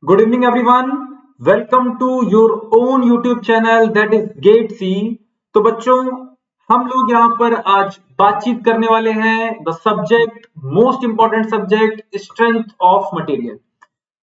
Good evening, everyone. Welcome to your own YouTube channel that is Gate C. तो बच्चों, हम लोग यहाँ पर आज बातचीत करने वाले हैं the subject most important subject strength of material.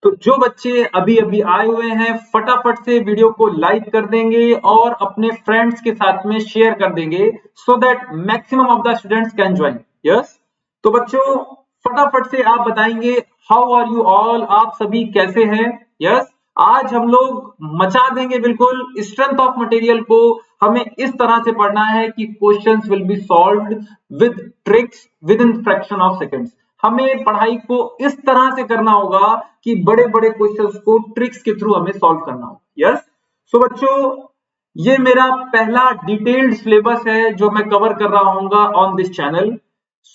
तो जो बच्चे अभी अभी आए हुए हैं फटाफट से वीडियो को लाइक कर देंगे और अपने फ्रेंड्स के साथ में शेयर कर देंगे so that maximum of the students can join. Yes, तो बच्चों फटाफट से आप बताएंगे हाउ आर यू ऑल, आप सभी कैसे हैं। यस, आज हम लोग मचा देंगे बिल्कुल। स्ट्रेंथ ऑफ मटेरियल को हमें इस तरह से पढ़ना है कि questions will be solved with tricks with in fraction of seconds. हमें पढ़ाई को इस तरह से करना होगा कि बड़े बड़े क्वेश्चंस को ट्रिक्स के थ्रू हमें सॉल्व करना होगा। यस, सो बच्चों ये मेरा पहला डिटेल्ड सिलेबस है जो मैं कवर कर रहा हूँ on this channel.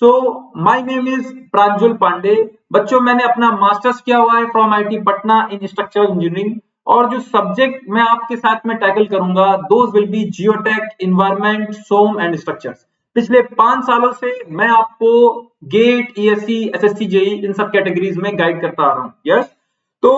So my name is Pranjal Pandey. बच्चों मैंने अपना मास्टर्स किया हुआ है from IIT Patna in structural engineering और जो सब्जेक्ट मैं आपके साथ में टैकल करूंगा those will be geotech, environment, SOM and structures. पिछले 5 सालों से मैं आपको गेट, ईएससी, एसएससी, जेई इन सब कैटेगरीज में गाइड करता आ रहा हूँ। यस, तो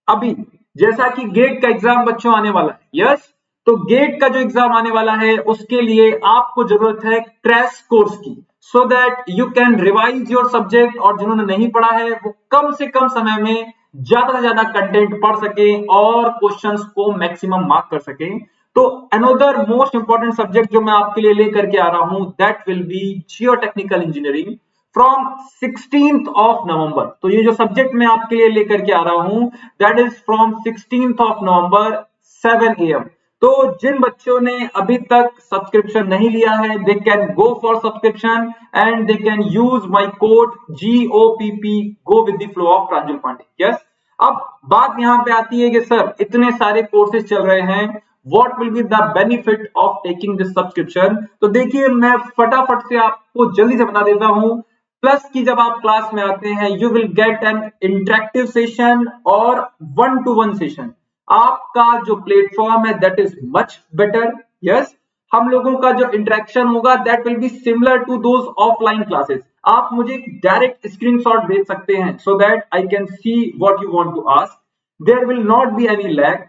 अभी जैसा कि गेट का एग्जाम बच्चों आने वाला है। यस, तो गेट का जो एग्जाम आने वाला है उसके लिए आपको जरूरत है क्रैश कोर्स की so that you can revise your subject और जिन्होंने नहीं पढ़ा है वो कम से कम समय में ज्यादा से ज्यादा कंटेंट पढ़ सके और क्वेश्चंस को मैक्सिमम मार्क कर सके। तो अनदर मोस्ट इंपॉर्टेंट सब्जेक्ट जो मैं आपके लिए लेकर के आ रहा हूं that will B geotechnical engineering from 16th of November. तो ये जो सब्जेक्ट मैं आपके लिए लेकर के आ रहा हूं that is from 16th of November 7 AM। तो जिन बच्चों ने अभी तक सब्सक्रिप्शन नहीं लिया है they can go for subscription and they can use my code GOPP, go with the flow of Pranjal Pandey. Yes, अब बात यहाँ पे आती है कि सर इतने सारे कोर्सेज चल रहे हैं, what will be the benefit of taking this subscription. तो देखिए मैं फटाफट से आपको जल्दी से बता देता हूं। प्लस की जब आप क्लास में आते हैं you will get an interactive session और 1-to-1 सेशन। आपका जो प्लेटफॉर्म है that is much better. Yes, हम लोगों का जो इंटरेक्शन होगा that will be similar to those offline classes. आप मुझे डायरेक्ट स्क्रीनशॉट भेज सकते हैं so that I can see what you want to ask. There will not be any lag.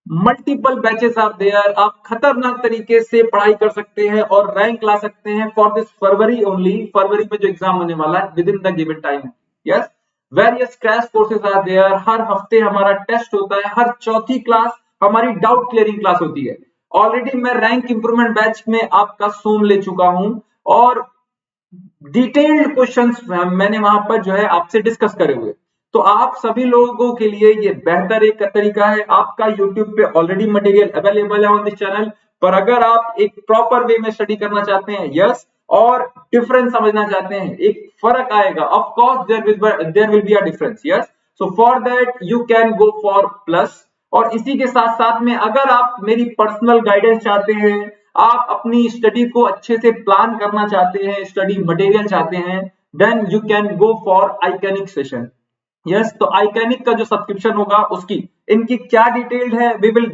Multiple batches are there. आप खतरनाक तरीके से पढ़ाई कर सकते हैं और रैंक ला सकते हैं फॉर दिस फरवरी ओनली। फरवरी में जो एग्जाम होने वाला है within the given time. Yes, various crash courses are there. हर हफ्ते हमारा टेस्ट होता है, हर चौथी क्लास हमारी डाउट क्लियरिंग क्लास होती है। ऑलरेडी मैं रैंक इंप्रूवमेंट बैच में आपका सोम ले चुका हूं और डिटेल्ड क्वेश्चंस मैंने वहां पर जो है आपसे डिस्कस करे हुए। तो आप सभी लोगों के लिए ये बेहतर एक तरीका है। आपका YouTube पे ऑलरेडी मटेरियल अवेलेबल है ऑन दिस चैनल, पर अगर आप एक प्रॉपर वे में स्टडी करना चाहते हैं यस और डिफरेंस समझना चाहते हैं, एक फर्क आएगा, of course there will be a difference. Yes, so for that you can go for plus. और इसी के साथ साथ में अगर आप मेरी पर्सनल गाइडेंस चाहते हैं, आप अपनी स्टडी को अच्छे से प्लान करना चाहते हैं, स्टडी मटेरियल चाहते हैं, then you can go for iconic session. Yes, तो आइकॉनिक का जो सब्सक्रिप्शन होगा उसकी इनकी क्या डिटेल्ड है वी विल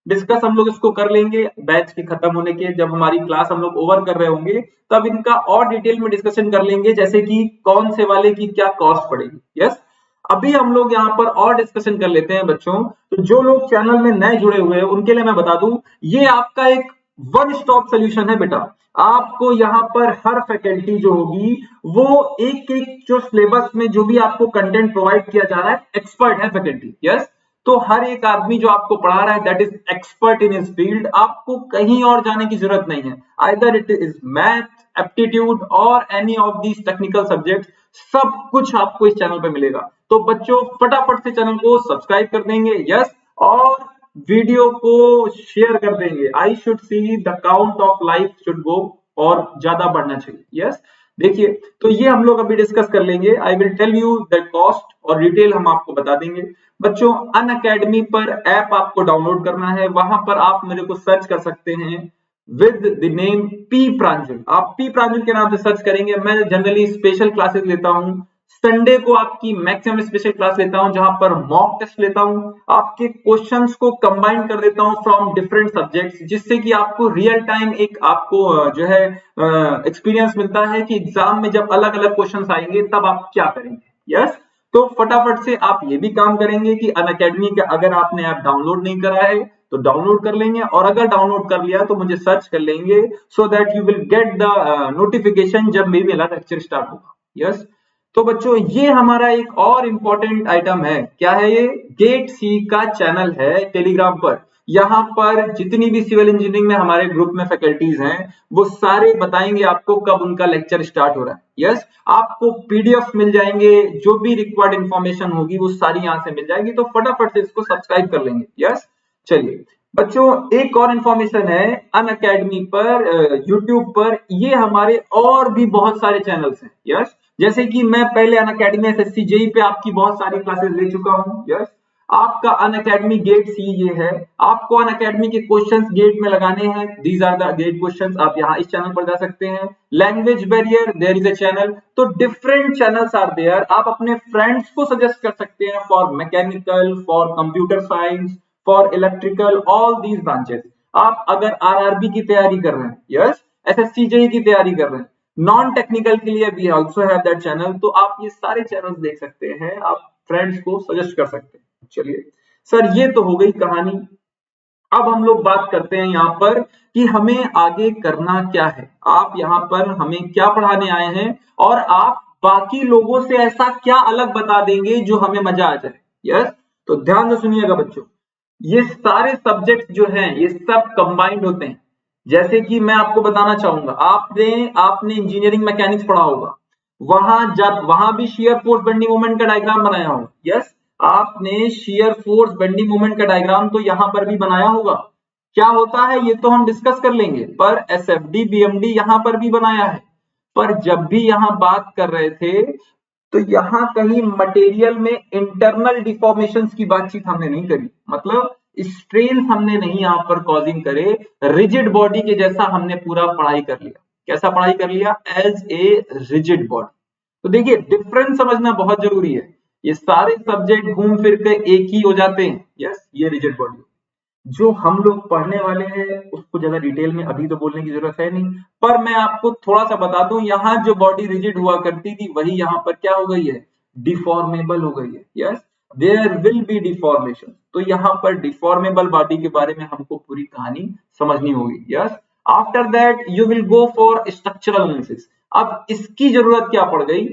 डिस्कस हम लोग इसको कर लेंगे बैच के खत्म होने के। जब हमारी क्लास हम लोग ओवर कर रहे होंगे तब इनका और डिटेल में डिस्कशन कर लेंगे, जैसे कि कौन से वाले की क्या कॉस्ट पड़ेगी। यस, अभी हम लोग यहाँ पर और डिस्कशन कर लेते हैं बच्चों। तो जो लोग चैनल में नए जुड़े हुए हैं उनके लिए मैं बता दूं ये आपका एक वन स्टॉप सोल्यूशन है बेटा। आपको यहाँ पर हर फैकल्टी जो होगी वो एक एक जो सिलेबस में जो भी आपको कंटेंट प्रोवाइड किया जा रहा है एक्सपर्ट है फैकल्टी। यस, तो हर एक आदमी जो आपको पढ़ा रहा है that is expert in his field. आपको कहीं और जाने की जरूरत नहीं है। Either it is math, aptitude और any of these technical subject, सब कुछ आपको इस चैनल पे मिलेगा। तो बच्चों फटाफट से चैनल को सब्सक्राइब कर देंगे। यस, और वीडियो को शेयर कर देंगे। I should see the count of like should go और ज्यादा बढ़ना चाहिए। यस, देखिए तो ये हम लोग अभी डिस्कस कर लेंगे। I will tell you the cost और डिटेल हम आपको बता देंगे। बच्चों अनअकैडमी पर ऐप आपको डाउनलोड करना है, वहां पर आप मेरे को सर्च कर सकते हैं विद द नेम पी प्रांजल। आप पी प्रांजल के नाम से सर्च करेंगे। मैं जनरली स्पेशल क्लासेस लेता हूं, संडे को आपकी मैक्सिमम स्पेशल क्लास लेता हूं जहां पर मॉक टेस्ट लेता हूं, आपके क्वेश्चंस को कंबाइन कर देता हूं फ्रॉम डिफरेंट सब्जेक्ट्स, जिससे कि आपको रियल टाइम एक आपको जो है एक्सपीरियंस मिलता है कि एग्जाम में जब अलग अलग क्वेश्चंस आएंगे तब आप क्या करेंगे। यस, तो फटाफट से आप ये भी काम करेंगे कि अनअकैडमी का अगर आपने ऐप डाउनलोड नहीं करा है तो डाउनलोड कर लेंगे, और अगर डाउनलोड कर लिया तो मुझे सर्च कर लेंगे, so that you will get the notification जब भी मेरा लेक्चर स्टार्ट होगा। यस, तो बच्चों ये हमारा एक और इंपॉर्टेंट आइटम है। क्या है ये? गेट सी का चैनल है टेलीग्राम पर। यहाँ पर जितनी भी सिविल इंजीनियरिंग में हमारे ग्रुप में फैकल्टीज हैं वो सारे बताएंगे आपको कब उनका लेक्चर स्टार्ट हो रहा है। यस, आपको पीडीएफ मिल जाएंगे, जो भी रिक्वायर्ड इंफॉर्मेशन होगी वो सारी यहाँ से मिल जाएगी, तो फटाफट से इसको सब्सक्राइब कर लेंगे। यस, चलिए बच्चों एक और इंफॉर्मेशन है अनअकैडमी पर, यूट्यूब पर ये हमारे और भी बहुत सारे चैनल्स हैं। यस, जैसे कि मैं पहले अनअकैडमी एसएससी जेई पे आपकी बहुत सारी क्लासेस ले चुका हूँ। यस, आपका अनअकैडमी गेट सी ये है, आपको अनअकैडमी के क्वेश्चंस गेट में लगाने हैं, these are the GATE questions, आप यहाँ इस चैनल पर जा सकते हैं। Language barrier, there is a channel, तो डिफरेंट चैनल्स आर देयर। आप अपने फ्रेंड्स को सजेस्ट कर सकते हैं for mechanical, for computer science, for electrical, all these branches. आप अगर आरआरबी की तैयारी कर रहे हैं, यस, एसएससी जेई की तैयारी कर रहे हैं, नॉन टेक्निकल के लिए we also have that channel, तो आप ये सारे चैनल्स देख सकते हैं, आप फ्रेंड्स को सजेस्ट कर सकते हैं। चलिए सर, ये तो हो गई कहानी। अब हम लोग बात करते हैं यहाँ पर कि हमें आगे करना क्या है। आप यहाँ पर हमें क्या पढ़ाने आए हैं और आप बाकी लोगों से ऐसा क्या अलग बता देंगे जो हमें मजा आ जाए। यस, तो ध्यान से सुनिएगा बच्चों, ये सारे सब्जेक्ट जो हैं ये सब कंबाइंड होते हैं। जैसे कि मैं आपको बताना चाहूंगा, आपने आपने इंजीनियरिंग मैकेनिक्स पढ़ा होगा, वहां भी शियर फोर्स बेंडिंग मोमेंट का डायग्राम बनाया होगा। यस, आपने शियर फोर्स बेंडिंग मोमेंट का डायग्राम तो यहां पर भी बनाया होगा। क्या होता है ये तो हम डिस्कस कर लेंगे, पर एसएफडी बीएमडी यहां पर भी बनाया है। पर जब भी यहां बात कर रहे थे तो यहां कहीं मटेरियल में इंटरनल डिफॉर्मेशंस की बातचीत हमने नहीं करी, मतलब स्ट्रेन हमने नहीं यहां पर कॉजिंग करे, रिजिड बॉडी के जैसा हमने पूरा पढ़ाई कर लिया। कैसा पढ़ाई कर लिया? As a rigid body. तो देखिए डिफरेंस समझना बहुत जरूरी है, ये सारे सब्जेक्ट घूम फिर के एक ही हो जाते हैं। यस, ये रिजिड बॉडी जो हम लोग पढ़ने वाले हैं उसको ज्यादा डिटेल में अभी तो बोलने की जरूरत है नहीं, पर मैं आपको थोड़ा सा बता दूं, यहाँ जो बॉडी रिजिड हुआ करती थी वही यहाँ पर क्या हो गई है? डिफॉर्मेबल हो गई है। Yes, there will be deformation, तो यहाँ पर डिफॉर्मेबल बॉडी के बारे में हमको पूरी कहानी समझनी होगी। Yes, after that you will go for structural analysis. अब इसकी जरूरत क्या पड़ गई?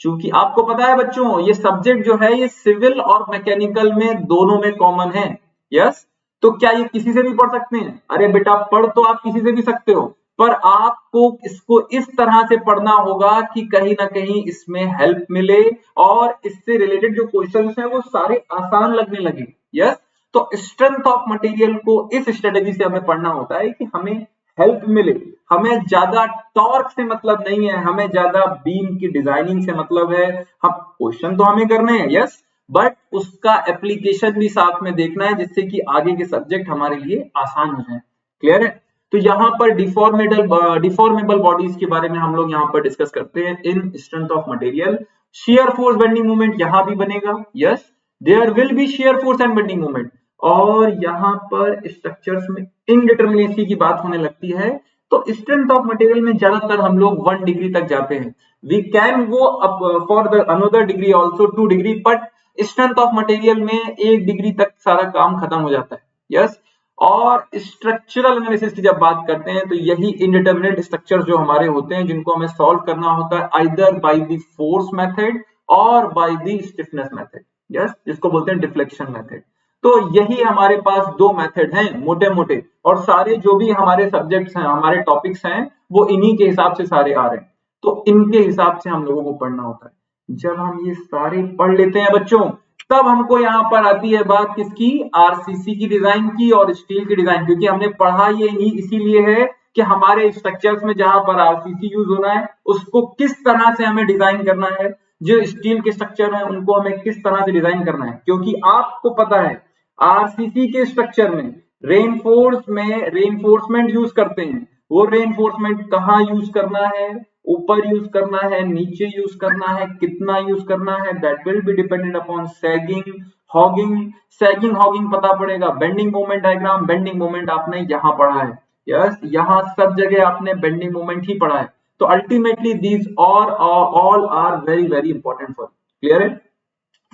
क्योंकि आपको पता है बच्चों ये सब्जेक्ट जो है ये सिविल और मैकेनिकल में दोनों में कॉमन है। यस, तो क्या ये किसी से भी पढ़ सकते हैं? अरे बेटा पढ़ तो आप किसी से भी सकते हो, पर आपको इसको इस तरह से पढ़ना होगा कि कहीं ना कहीं इसमें हेल्प मिले और इससे रिलेटेड जो क्वेश्चंस हैं वो सारे आसान लगने लगे। यस, तो स्ट्रेंथ ऑफ मटेरियल को इस स्ट्रेटेजी से हमें पढ़ना होता है कि हमें हेल्प मिले। हमें ज्यादा टॉर्क से मतलब नहीं है, हमें ज्यादा बीम की डिजाइनिंग से मतलब है। हम क्वेश्चन तो हमें करने हैं, यस, बट उसका एप्लीकेशन भी साथ में देखना है जिससे कि आगे के सब्जेक्ट हमारे लिए आसान हो जाए। क्लियर है? तो यहाँ पर डिफॉर्मेबल बॉडीज के बारे में हम लोग यहाँ पर डिस्कस करते हैं in strength of material. Shear force bending moment यहाँ भी बनेगा। Yes, there will be shear force and bending moment. और यहाँ पर स्ट्रक्चर्स में इनडिटर्मिनेसी की बात होने लगती है, तो स्ट्रेंथ ऑफ मटेरियल में ज्यादातर हम लोग 1 डिग्री तक जाते हैं। We can go up for the another degree also 2 degree, but strength of material में 1 डिग्री तक सारा काम खत्म हो जाता है। यस, और स्ट्रक्चरल एनालिसिस की जब बात करते हैं तो यही इनडिटरमिनेट स्ट्रक्चर जो हमारे होते हैं जिनको हमें सॉल्व करना होता है either by the force method और by the stiffness method. Yes, जिसको बोलते हैं डिफ्लेक्शन मेथड। तो यही हमारे पास 2 मेथड हैं मोटे मोटे, और सारे जो भी हमारे सब्जेक्ट्स हैं, हमारे टॉपिक्स हैं, वो इन्हीं के हिसाब से सारे आ रहे हैं, तो इनके हिसाब से हम लोगों को पढ़ना होता है। जब हम ये सारे पढ़ लेते हैं बच्चों, तब हमको यहाँ पर आती है बात किसकी? आरसीसी की डिजाइन की और स्टील की डिजाइन, क्योंकि हमने पढ़ा ये इसीलिए है कि हमारे स्ट्रक्चर्स में जहां पर आरसीसी यूज होना है उसको किस तरह से हमें डिजाइन करना है, जो स्टील के स्ट्रक्चर है उनको हमें किस तरह से डिजाइन करना है। क्योंकि आपको पता है आरसीसी के स्ट्रक्चर में रेनफोर्समेंट यूज करते हैं, वो रेनफोर्समेंट कहाँ यूज करना है, ऊपर यूज करना है, नीचे यूज करना है, कितना यूज करना है, that will be dependent upon sagging, hugging. Sagging hugging पता पड़ेगा। Bending moment diagram, bending moment आपने यहाँ पढ़ा है। यस, यहाँ सब जगह आपने बेंडिंग मोमेंट ही पढ़ा है। तो ultimately these all are very very important for. Clear है?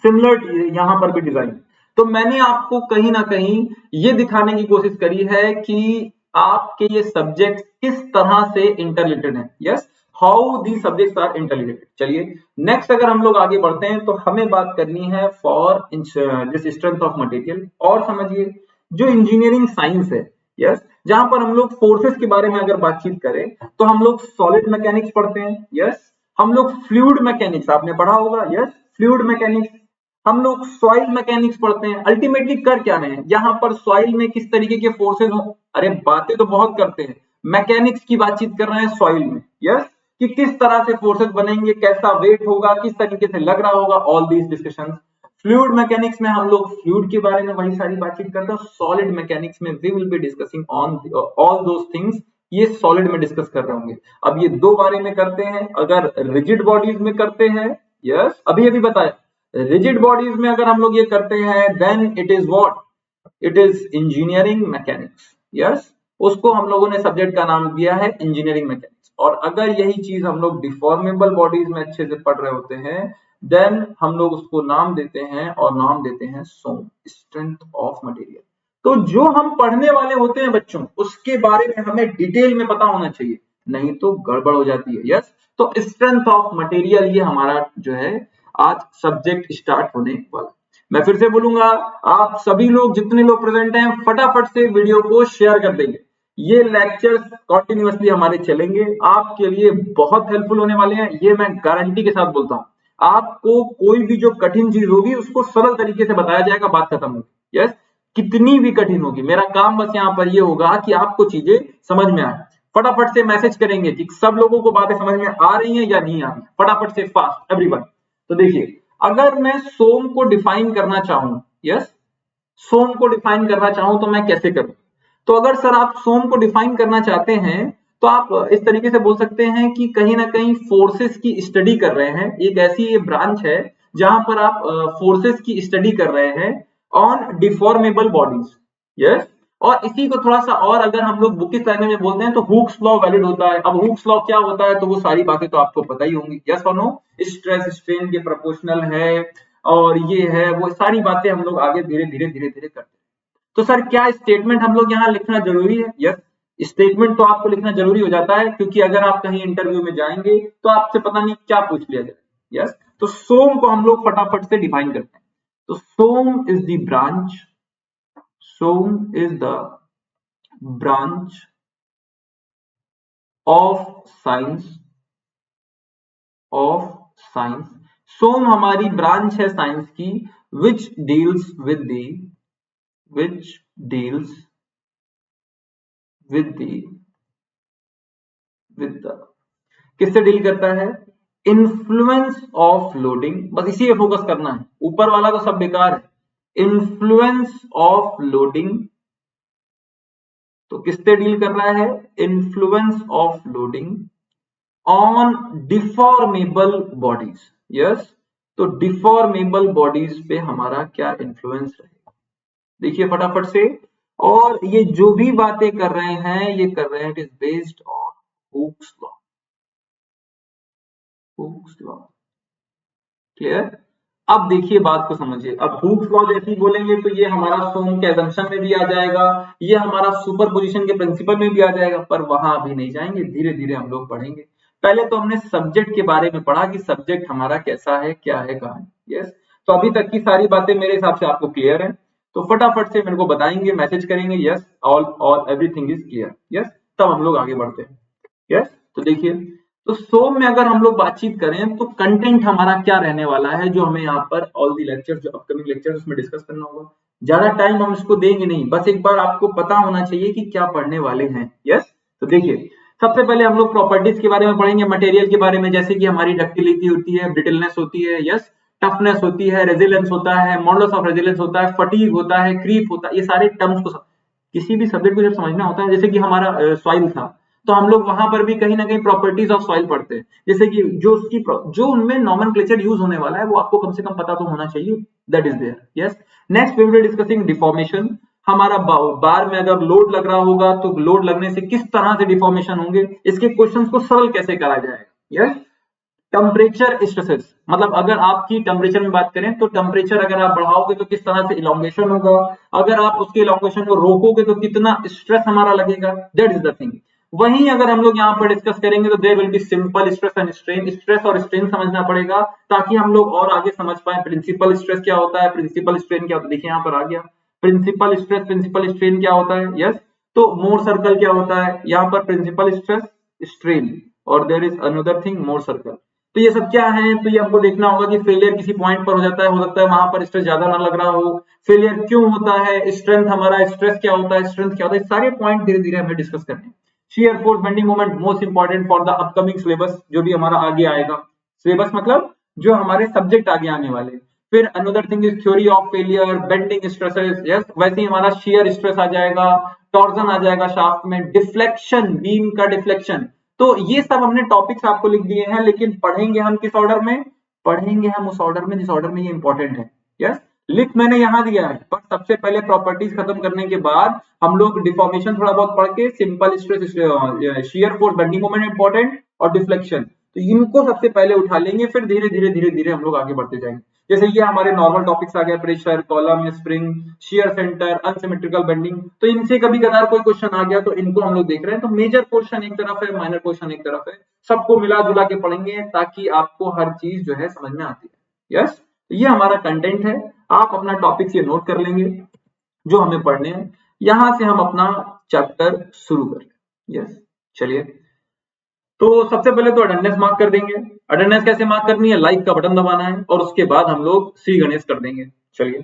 सिमिलर यहां पर भी डिजाइन। तो मैंने आपको कहीं ना कहीं ये दिखाने की कोशिश करी है कि आपके ये सब्जेक्ट किस तरह से इंटररिलेटेड है। Yes, how the subjects are interrelated. चलिए नेक्स्ट अगर हम लोग आगे बढ़ते हैं तो हमें बात करनी है for this strength of material. और समझिए जो इंजीनियरिंग साइंस है, यस, जहां पर हम लोग फोर्सेस के बारे में अगर बातचीत करें तो हम लोग सॉलिड मैकेनिक्स पढ़ते हैं। यस, हम लोग फ्लूइड मैकेनिक्स आपने पढ़ा होगा। यस, फ्लूइड मैकेनिक्स, हम लोग सॉइल मैकेनिक्स पढ़ते हैं। अल्टीमेटली कर क्या रहे हैं यहाँ पर, सॉइल में किस तरीके के फोर्सेज हो, अरे बातें तो बहुत करते हैं, मैकेनिक्स की बातचीत कर रहे हैं सॉइल में। यस, कि किस तरह से फोर्सेज बनेंगे, कैसा वेट होगा, किस तरीके से लग रहा होगा, all these discussions. Fluid mechanics में हम लोग फ्लूइड के बारे में वही सारी बातचीत करते हैं। सॉलिड मैकेनिक्स में we will be discussing on all those things, ये सॉलिड में डिस्कस कर रहे होंगे। अब ये दो बारे में करते हैं, अगर रिजिड बॉडीज में करते हैं, यस, अभी अभी बताया, रिजिड बॉडीज में अगर हम लोग ये करते हैं then it is what, it is engineering mechanics. Yes, उसको हम लोगों ने सब्जेक्ट का नाम दिया है इंजीनियरिंग मैकेनिक्स। और अगर यही चीज हम लोग डिफॉर्मेबल बॉडीज में अच्छे से पढ़ रहे होते हैं देन हम लोग उसको नाम देते हैं, और नाम देते हैं सोम, स्ट्रेंथ ऑफ मटेरियल। तो जो हम पढ़ने वाले होते हैं बच्चों, उसके बारे में हमें डिटेल में पता होना चाहिए, नहीं तो गड़बड़ हो जाती है। यस, तो स्ट्रेंथ ऑफ मटेरियल ये हमारा जो है आज सब्जेक्ट स्टार्ट होने वाला। मैं फिर से बोलूंगा, आप सभी लोग जितने लोग प्रेजेंट हैं फटाफट से वीडियो को शेयर कर देंगे। ये लेक्चर्स कंटिन्यूअसली हमारे चलेंगे, आपके लिए बहुत हेल्पफुल होने वाले हैं, ये मैं गारंटी के साथ बोलता हूं। आपको कोई भी जो कठिन चीज होगी उसको सरल तरीके से बताया जाएगा, बात खत्म होगी। यस, कितनी भी कठिन होगी, मेरा काम बस यहाँ पर ये होगा कि आपको चीजें समझ में आए। फटाफट से मैसेज करेंगे कि सब लोगों को बातें समझ में आ रही हैं या नहीं आ रही, फटाफट से, फास्ट एवरीवन। तो देखिए, अगर मैं सोम को डिफाइन करना चाहूं, यस, सोम को डिफाइन करना चाहूं तो मैं कैसे करूं? तो अगर सर आप सोम को डिफाइन करना चाहते हैं तो आप इस तरीके से बोल सकते हैं कि कहीं ना कहीं फोर्सेस की स्टडी कर रहे हैं। एक ऐसी ये ब्रांच है जहां पर आप फोर्सेस की स्टडी कर रहे हैं ऑन डिफॉर्मेबल बॉडीज। यस, और इसी को थोड़ा सा और अगर हम लोग बुकिश लैंग्वेज में बोलते हैं तो हुक्स लॉ वैलिड होता है। अब हुक्स लॉ क्या होता है तो वो सारी बातें तो आपको पता ही होंगी। यस और नो, स्ट्रेस स्ट्रेन के प्रोपोर्शनल है और ये है, वो सारी बातें हम लोग आगे धीरे धीरे धीरे धीरे करते हैं। तो सर क्या स्टेटमेंट हम लोग यहाँ लिखना जरूरी है? यस, स्टेटमेंट तो आपको लिखना जरूरी हो जाता है, क्योंकि अगर आप कहीं इंटरव्यू में जाएंगे तो आपसे पता नहीं क्या पूछ लिया जाए। यस, तो सोम को हम लोग फटाफट से डिफाइन करते हैं। तो SOM is the branch, SOM is the branch of science, of science. SOM हमारी ब्रांच है साइंस की which deals with the, which deals with the किससे डील करता है? इन्फ्लुएंस ऑफ लोडिंग, बस इसी पे फोकस करना है, ऊपर वाला तो सब बेकार है। इन्फ्लुएंस ऑफ लोडिंग, तो किससे डील कर रहा है? Influence of loading on deformable bodies. Yes, तो डिफॉर्मेबल बॉडीज पे हमारा क्या इन्फ्लुएंस रहेगा, देखिए फटाफट से। और ये जो भी बातें कर रहे हैं ये कर रहे हैं it is based on Hooke's law, Hooke's law. Clear? अब देखिए बात को समझिए। अब हुक्स लॉ जैसे ही बोलेंगे तो ये हमारा सोम के असम्पशन में भी आ जाएगा, ये हमारा सुपरपोजिशन के प्रिंसिपल में भी आ जाएगा, पर वहां अभी नहीं जाएंगे, धीरे धीरे हम लोग पढ़ेंगे। पहले तो हमने सब्जेक्ट के बारे में पढ़ा कि सब्जेक्ट हमारा कैसा है, क्या है, कहां है। यस, तो अभी तक की सारी बातें मेरे हिसाब से आपको क्लियर है, तो फटाफट से मेरे को बताएंगे, मैसेज करेंगे yes all everything is clear. Yes, तब हम लोग आगे बढ़ते हैं। यस, तो देखिए, तो सोम में अगर हम लोग बातचीत करें तो कंटेंट हमारा क्या रहने वाला है, जो हमें यहाँ पर ऑल दी लेक्चर्स, जो अपकमिंग लेक्चर्स उसमें डिस्कस करना होगा। ज्यादा टाइम हम इसको देंगे नहीं, बस एक बार आपको पता होना चाहिए कि क्या पढ़ने वाले हैं। यस, तो देखिए, सबसे पहले हम लोग प्रॉपर्टीज के बारे में पढ़ेंगे, मटेरियल के बारे में, जैसे कि हमारी डक्टिलिटी होती है, ब्रिटलनेस होती है, यस, टफनेस होती है, रेजिलेंस होता है, मॉडुलस ऑफ रेजिलेंस होता है, फटीग होता है, क्रीप होता है, ये सारे टर्म्स को किसी भी सब्जेक्ट को जब समझना होता है, जैसे कि हमारा सॉइल था तो हम लोग वहां पर भी कहीं ना कहीं प्रॉपर्टीज ऑफ सॉइल पढ़ते हैं, जैसे कि जो उनमें नॉमेनक्लेचर यूज होने वाला है वो आपको कम से कम पता तो होना चाहिए, that is there. Yes, next we will be discussing deformation. हमारा बार में अगर लोड लग रहा होगा तो लोड लगने से किस तरह से डिफॉर्मेशन होंगे, इसके क्वेश्चंस को सरल कैसे करा जाएगा। यस, टेम्परेचर स्ट्रेसेस, मतलब अगर आपकी टेम्परेचर में बात करें तो टेम्परेचर अगर आप बढ़ाओगे तो किस तरह से इलोंगेशन होगा, अगर आप उसके इलोंगेशन को रोकोगे तो कितना स्ट्रेस हमारा लगेगा, दैट इज द थिंग। वहीं अगर हम लोग यहाँ पर डिस्कस करेंगे तो there will be simple stress and strain, stress और स्ट्रेन समझना पड़ेगा ताकि हम लोग और आगे समझ पाए प्रिंसिपल स्ट्रेस क्या होता है, प्रिंसिपल स्ट्रेन क्या होता है। देखिए यहाँ पर आ गया प्रिंसिपल स्ट्रेस, प्रिंसिपल स्ट्रेन क्या होता है, यस। तो मोर सर्कल क्या होता है, यहाँ पर प्रिंसिपल स्ट्रेस स्ट्रेन, और there is another thing Mohr circle. तो ये सब क्या है, तो ये हमको देखना होगा कि फेलियर किसी पॉइंट पर हो जाता है, हो सकता है वहां पर स्ट्रेस ज्यादा ना लग रहा हो, फेलियर क्यों होता है, स्ट्रेंथ हमारा स्ट्रेस क्या होता है, स्ट्रेंथ क्या होता है, सारे पॉइंट धीरे धीरे हमें डिस्कस करने हैं। Shear force bending moment most important for the upcoming syllabus, जो भी हमारा आगे आएगा, सिलेबस मतलब जो हमारे सब्जेक्ट आगे आने वाले। फिर another thing is theory of failure, bending stresses, yes. वैसे ही हमारा शेयर स्ट्रेस आ जाएगा, टॉर्जन आ जाएगा शाफ्ट में, डिफ्लेक्शन, बीम का डिफ्लेक्शन। तो ये सब हमने टॉपिक्स आपको लिख दिए हैं, लेकिन पढ़ेंगे हम किस ऑर्डर में, पढ़ेंगे हम उस ऑर्डर में जिस ऑर्डर में ये इंपॉर्टेंट है, यस। लिख मैंने यहां दिया है, पर सबसे पहले प्रॉपर्टीज खत्म करने के बाद हम लोग डिफॉर्मेशन थोड़ा बहुत पढ़ के simple stress, shear force, bending moment important और डिफ्लेक्शन, तो इनको सबसे पहले उठा लेंगे, फिर धीरे धीरे धीरे धीरे हम लोग आगे बढ़ते जाएंगे। जैसे ये हमारे नॉर्मल टॉपिक्स आ गए, pressure, column, spring, shear centre, unsymmetrical bending, तो इनसे कभी कदार कोई क्वेश्चन आ गया तो इनको हम लोग देख रहे हैं। तो मेजर क्वेश्चन एक तरफ है, माइनर क्वेश्चन एक तरफ है, सबको मिला जुला के पढ़ेंगे ताकि आपको हर चीज जो है समझ में आती है, यस। ये हमारा कंटेंट है, आप अपना टॉपिक ये नोट कर लेंगे जो हमें पढ़ने हैं, यहां से हम अपना चैप्टर शुरू कर लें, यस। चलिए, तो सबसे पहले तो अटेंडेंस मार्क कर देंगे। अटेंडेंस कैसे मार्क करनी है, लाइक का बटन दबाना है और उसके बाद हम लोग श्री गणेश कर देंगे। चलिए,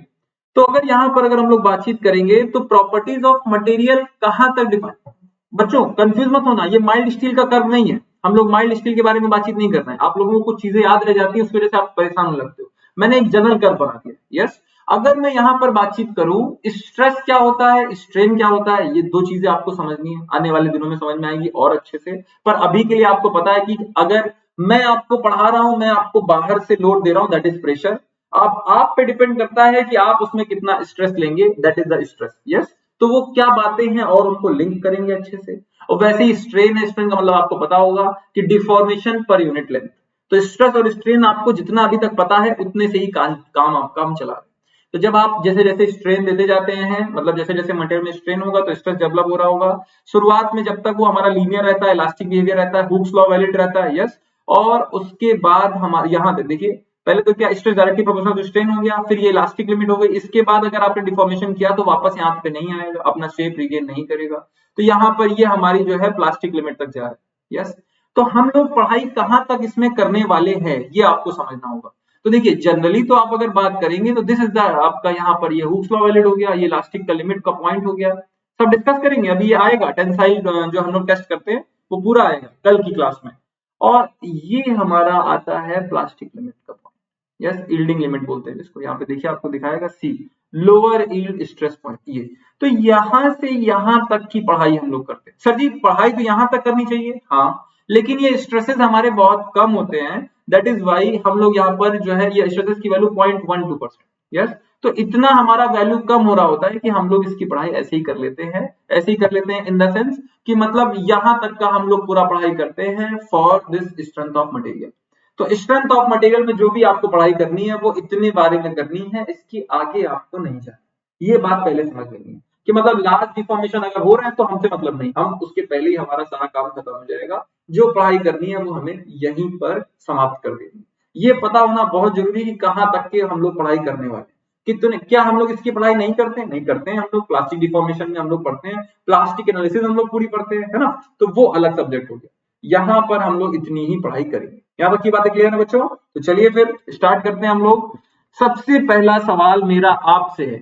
तो अगर यहाँ पर अगर हम लोग बातचीत करेंगे तो प्रॉपर्टीज ऑफ मटेरियल कहां तक डिफाइन, बच्चों कंफ्यूज मत होना, ये माइल्ड स्टील का कर्व नहीं है, हम लोग माइल्ड स्टील के बारे में बातचीत नहीं कर रहे हैं। आप लोगों को कुछ चीजें याद रह जाती है, उस वजह से आप परेशान होने लगते हो। मैंने एक जनरल कर्व बना दिया, यस। अगर मैं यहाँ पर बातचीत करूं स्ट्रेस क्या होता है, स्ट्रेन क्या होता है, ये दो चीजें आपको समझनी है, आने वाले दिनों में समझ में आएंगी और अच्छे से। पर अभी के लिए आपको पता है कि अगर मैं आपको पढ़ा रहा हूं, मैं आपको बाहर से लोड दे रहा हूं, दैट इज प्रेशर। आप पे डिपेंड करता है कि आप उसमें कितना स्ट्रेस लेंगे, that is the stress, yes. तो वो क्या बातें हैं और उनको लिंक करेंगे अच्छे से। और वैसे ही स्ट्रेन है, स्ट्रेन का मतलब आपको पता होगा कि डिफॉर्मेशन पर यूनिट लेंथ। तो स्ट्रेस और स्ट्रेन आपको जितना अभी तक पता है उतने से ही काम आपका हम चला रहे हैं। तो जब आप जैसे जैसे स्ट्रेन देते जाते हैं, मतलब जैसे जैसे मटेरियल में स्ट्रेन होगा तो स्ट्रेस डेवलप हो रहा होगा। शुरुआत में जब तक वो हमारा लीनियर रहता है, इलास्टिक बिहेवियर रहता है, हुक्स लॉ वैलिड रहता है, यस। और उसके बाद हमारे यहाँ तक देखिए, पहले तो क्या stress directly proportional to strain हो गया, फिर ये इलास्टिक लिमिट हो गई। इसके बाद अगर आपने डिफॉर्मेशन किया तो वापस यहाँ पे नहीं आएगा, अपना शेप रिगेन नहीं करेगा। तो यहाँ पर ये हमारी जो है प्लास्टिक लिमिट तक जा रहा है, यस। तो हम लोग पढ़ाई कहाँ तक इसमें करने वाले हैं ये आपको समझना होगा। तो देखिए, जनरली तो आप अगर बात करेंगे तो दिस इज द आपका यहाँ पर ये हुक्स लॉ वैलिड हो गया, ये इलास्टिक का लिमिट का पॉइंट हो गया, सब डिस्कस करेंगे। अभी ये आएगा टेंसाइल जो हम लोग टेस्ट करते हैं वो पूरा आएगा कल की क्लास में। और ये हमारा आता है प्लास्टिक लिमिट का पॉइंट, यस, यील्डिंग लिमिट बोलते हैं जिसको। यहाँ पे देखिए आपको दिखाएगा सी, लोअर यील्ड स्ट्रेस पॉइंट, ये। तो यहां से यहां तक की पढ़ाई हम लोग करते हैं। सर जी पढ़ाई तो यहां तक करनी चाहिए, हाँ, लेकिन ये स्ट्रेसेस हमारे बहुत कम होते हैं, दैट इज वाई हम लोग यहाँ पर जो है ये स्ट्रेसेस की वैल्यू 0.12%, यस। तो इतना हमारा वैल्यू कम हो रहा होता है कि हम लोग इसकी पढ़ाई ऐसे ही कर लेते हैं, ऐसे ही कर लेते हैं इन द सेंस कि मतलब यहां तक का हम लोग पूरा पढ़ाई करते हैं for this strength of material. तो स्ट्रेंथ ऑफ मटेरियल में जो भी आपको पढ़ाई करनी है वो इतने बारे में करनी है, इसके आगे आपको नहीं जाना। ये बात पहले समझ लेनी है कि मतलब लार्ज डिफॉर्मेशन अगर हो रहा है तो हमसे मतलब नहीं, हम उसके पहले ही हमारा सारा काम खत्म हो जाएगा। जो पढ़ाई करनी है वो हमें यहीं पर समाप्त कर देनी है। ये पता होना बहुत जरूरी है कि कहाँ तक के हम लोग पढ़ाई करने वाले, कितने, क्या हम लोग इसकी पढ़ाई नहीं करते हैं, नहीं करते हैं। हम लोग प्लास्टिक डिफॉर्मेशन में हम लोग पढ़ते हैं, प्लास्टिक एनालिसिस हम लोग पूरी पढ़ते हैं, है ना, तो वो अलग सब्जेक्ट हो गया। यहाँ पर हम लोग इतनी ही पढ़ाई करेंगे। यहाँ तक की बातें क्लियर है बच्चों? तो चलिए फिर स्टार्ट करते हैं हम लोग। सबसे पहला सवाल मेरा आपसे है,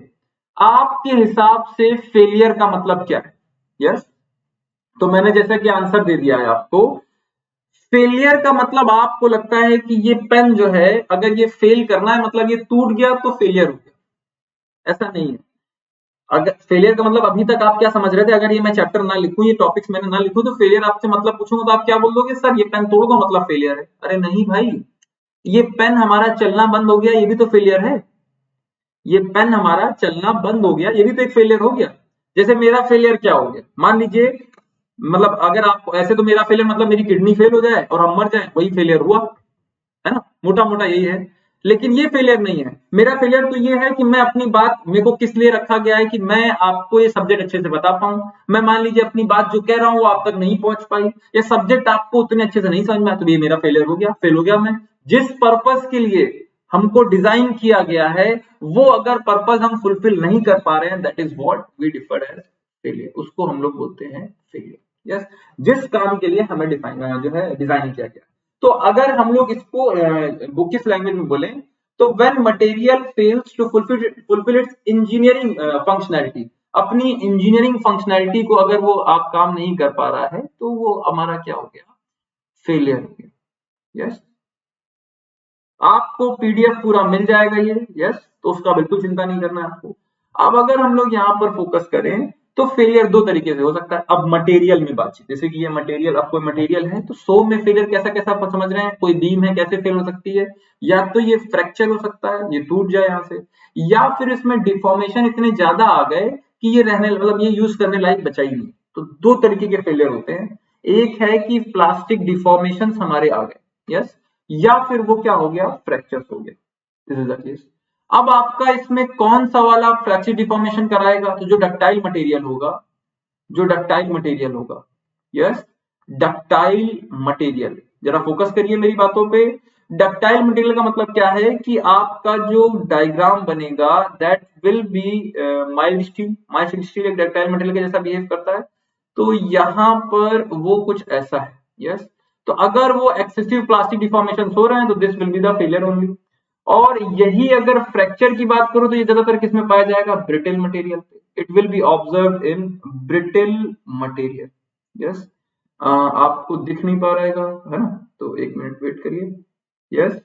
आपके हिसाब से फेलियर का मतलब क्या है? यस, तो मैंने जैसा कि आंसर दे दिया है आपको। फेलियर का मतलब आपको लगता है कि ये पेन जो है अगर ये फेल करना है मतलब ये टूट गया तो फेलियर हो गया, ऐसा नहीं है। अगर फेलियर का मतलब अभी तक आप क्या समझ रहे थे, अगर ये मैं चैप्टर ना लिखूं, ये टॉपिक्स मैंने ना लिखूं तो फेलियर आपसे मतलब पूछूंगा तो आप क्या बोल दोगे, सर ये पेन तोड़ दो मतलब फेलियर है। अरे नहीं भाई, ये पेन हमारा चलना बंद हो गया ये भी तो फेलियर है। ये पेन हमारा चलना बंद हो गया ये भी तो एक फेलियर हो गया। जैसे मेरा फेलियर क्या हो गया, मान लीजिए, मतलब अगर आप ऐसे तो मेरा फेलियर मतलब मेरी किडनी फेल हो जाए और हम मर जाए, वही फेलियर हुआ। है ना, मोटा मोटा यही है। लेकिन ये फेलियर नहीं है। मेरा फेलियर तो ये है कि मैं अपनी बात, मेरे को किस लिए रखा गया है कि मैं आपको ये सब्जेक्ट अच्छे से बता पाऊं। मैं मान लीजिए अपनी बात जो कह रहा हूं वो आप तक नहीं पहुंच पाई, ये सब्जेक्ट आपको उतने अच्छे से नहीं समझ में आया, तो ये मेरा फेलियर हो गया, फेल हो गया मैं। जिस पर्पस के लिए हमको डिजाइन किया गया है वो अगर पर्पस हम फुलफिल नहीं कर पा रहे हैं, that is what we deferred as failure, उसको हम लोग बोलते हैं फेलियर। यस, जिस काम के लिए हमें डिफाइन जो है डिजाइन किया गया। तो अगर हम लोग इसको बुकिश लैंग्वेज में बोलें तो when material fails to fulfil its engineering functionality, अपनी इंजीनियरिंग फंक्शनैलिटी को अगर वो आप काम नहीं कर पा रहा है तो वो हमारा क्या हो गया, फेलियर हो गया। यस, आपको पीडीएफ पूरा मिल जाएगा ये, यस, तो उसका बिल्कुल चिंता नहीं करना है आपको। अब अगर हम लोग यहाँ पर फोकस करें तो फेलियर दो तरीके से हो सकता है। अब मटेरियल में बातचीत, जैसे कि ये मटेरियल, अब कोई मटेरियल है तो सो में फेलियर कैसा कैसा आप समझ रहे हैं, कोई बीम है कैसे फेल हो सकती है, या तो ये फ्रैक्चर हो सकता है, ये टूट जाए यहाँ से, या फिर इसमें डिफॉर्मेशन इतने ज्यादा आ गए कि ये रहने, मतलब ये यूज करने लायक बचा ही नहीं। तो दो तरीके के फेलियर होते हैं, एक है कि प्लास्टिक डिफॉर्मेशन हमारे आ गए, यस, या फिर वो क्या हो गया, फ्रैक्चर हो गया। This is the case. अब आपका इसमें कौन सा वाला फ्रैक्चर डिफॉर्मेशन कराएगा, तो जो डक्टाइल मटेरियल होगा, जो डक्टाइल मटेरियल होगा, यस, डक्टाइल मटेरियल, जरा फोकस करिए मेरी बातों पे। डक्टाइल मटेरियल का मतलब क्या है कि आपका जो डायग्राम बनेगा that will B mild steel. Mild steel एक डक्टाइल मटेरियल के जैसा बिहेव करता है, तो यहां पर वो कुछ ऐसा है, यस। तो अगर वो एक्सेसिव प्लास्टिक डिफॉर्मेशन हो रहे हैं तो this will be the failure only. और यही अगर फ्रैक्चर की बात करूं तो ये ज्यादातर किसमें पाया जाएगा, ब्रिटल मटेरियल पे। It will be observed in brittle material. Yes, आपको दिख नहीं पा रहेगा, है ना, तो एक मिनट वेट करिए। यस,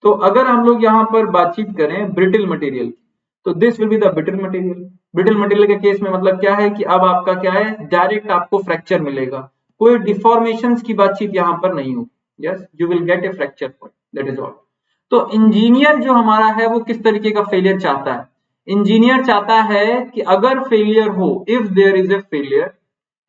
तो अगर हम लोग यहाँ पर बातचीत करें ब्रिटल मटेरियल की, तो this will be the brittle material. Brittle material के केस में मतलब क्या है कि अब आपका क्या है, डायरेक्ट आपको फ्रैक्चर मिलेगा, कोई डिफॉर्मेशंस की बातचीत यहाँ पर नहीं होगी। Yes, you will gate A fracture point, that is all. तो इंजीनियर जो हमारा है वो किस तरीके का फेलियर चाहता है, इंजीनियर चाहता है कि अगर फेलियर हो, if there is a failure,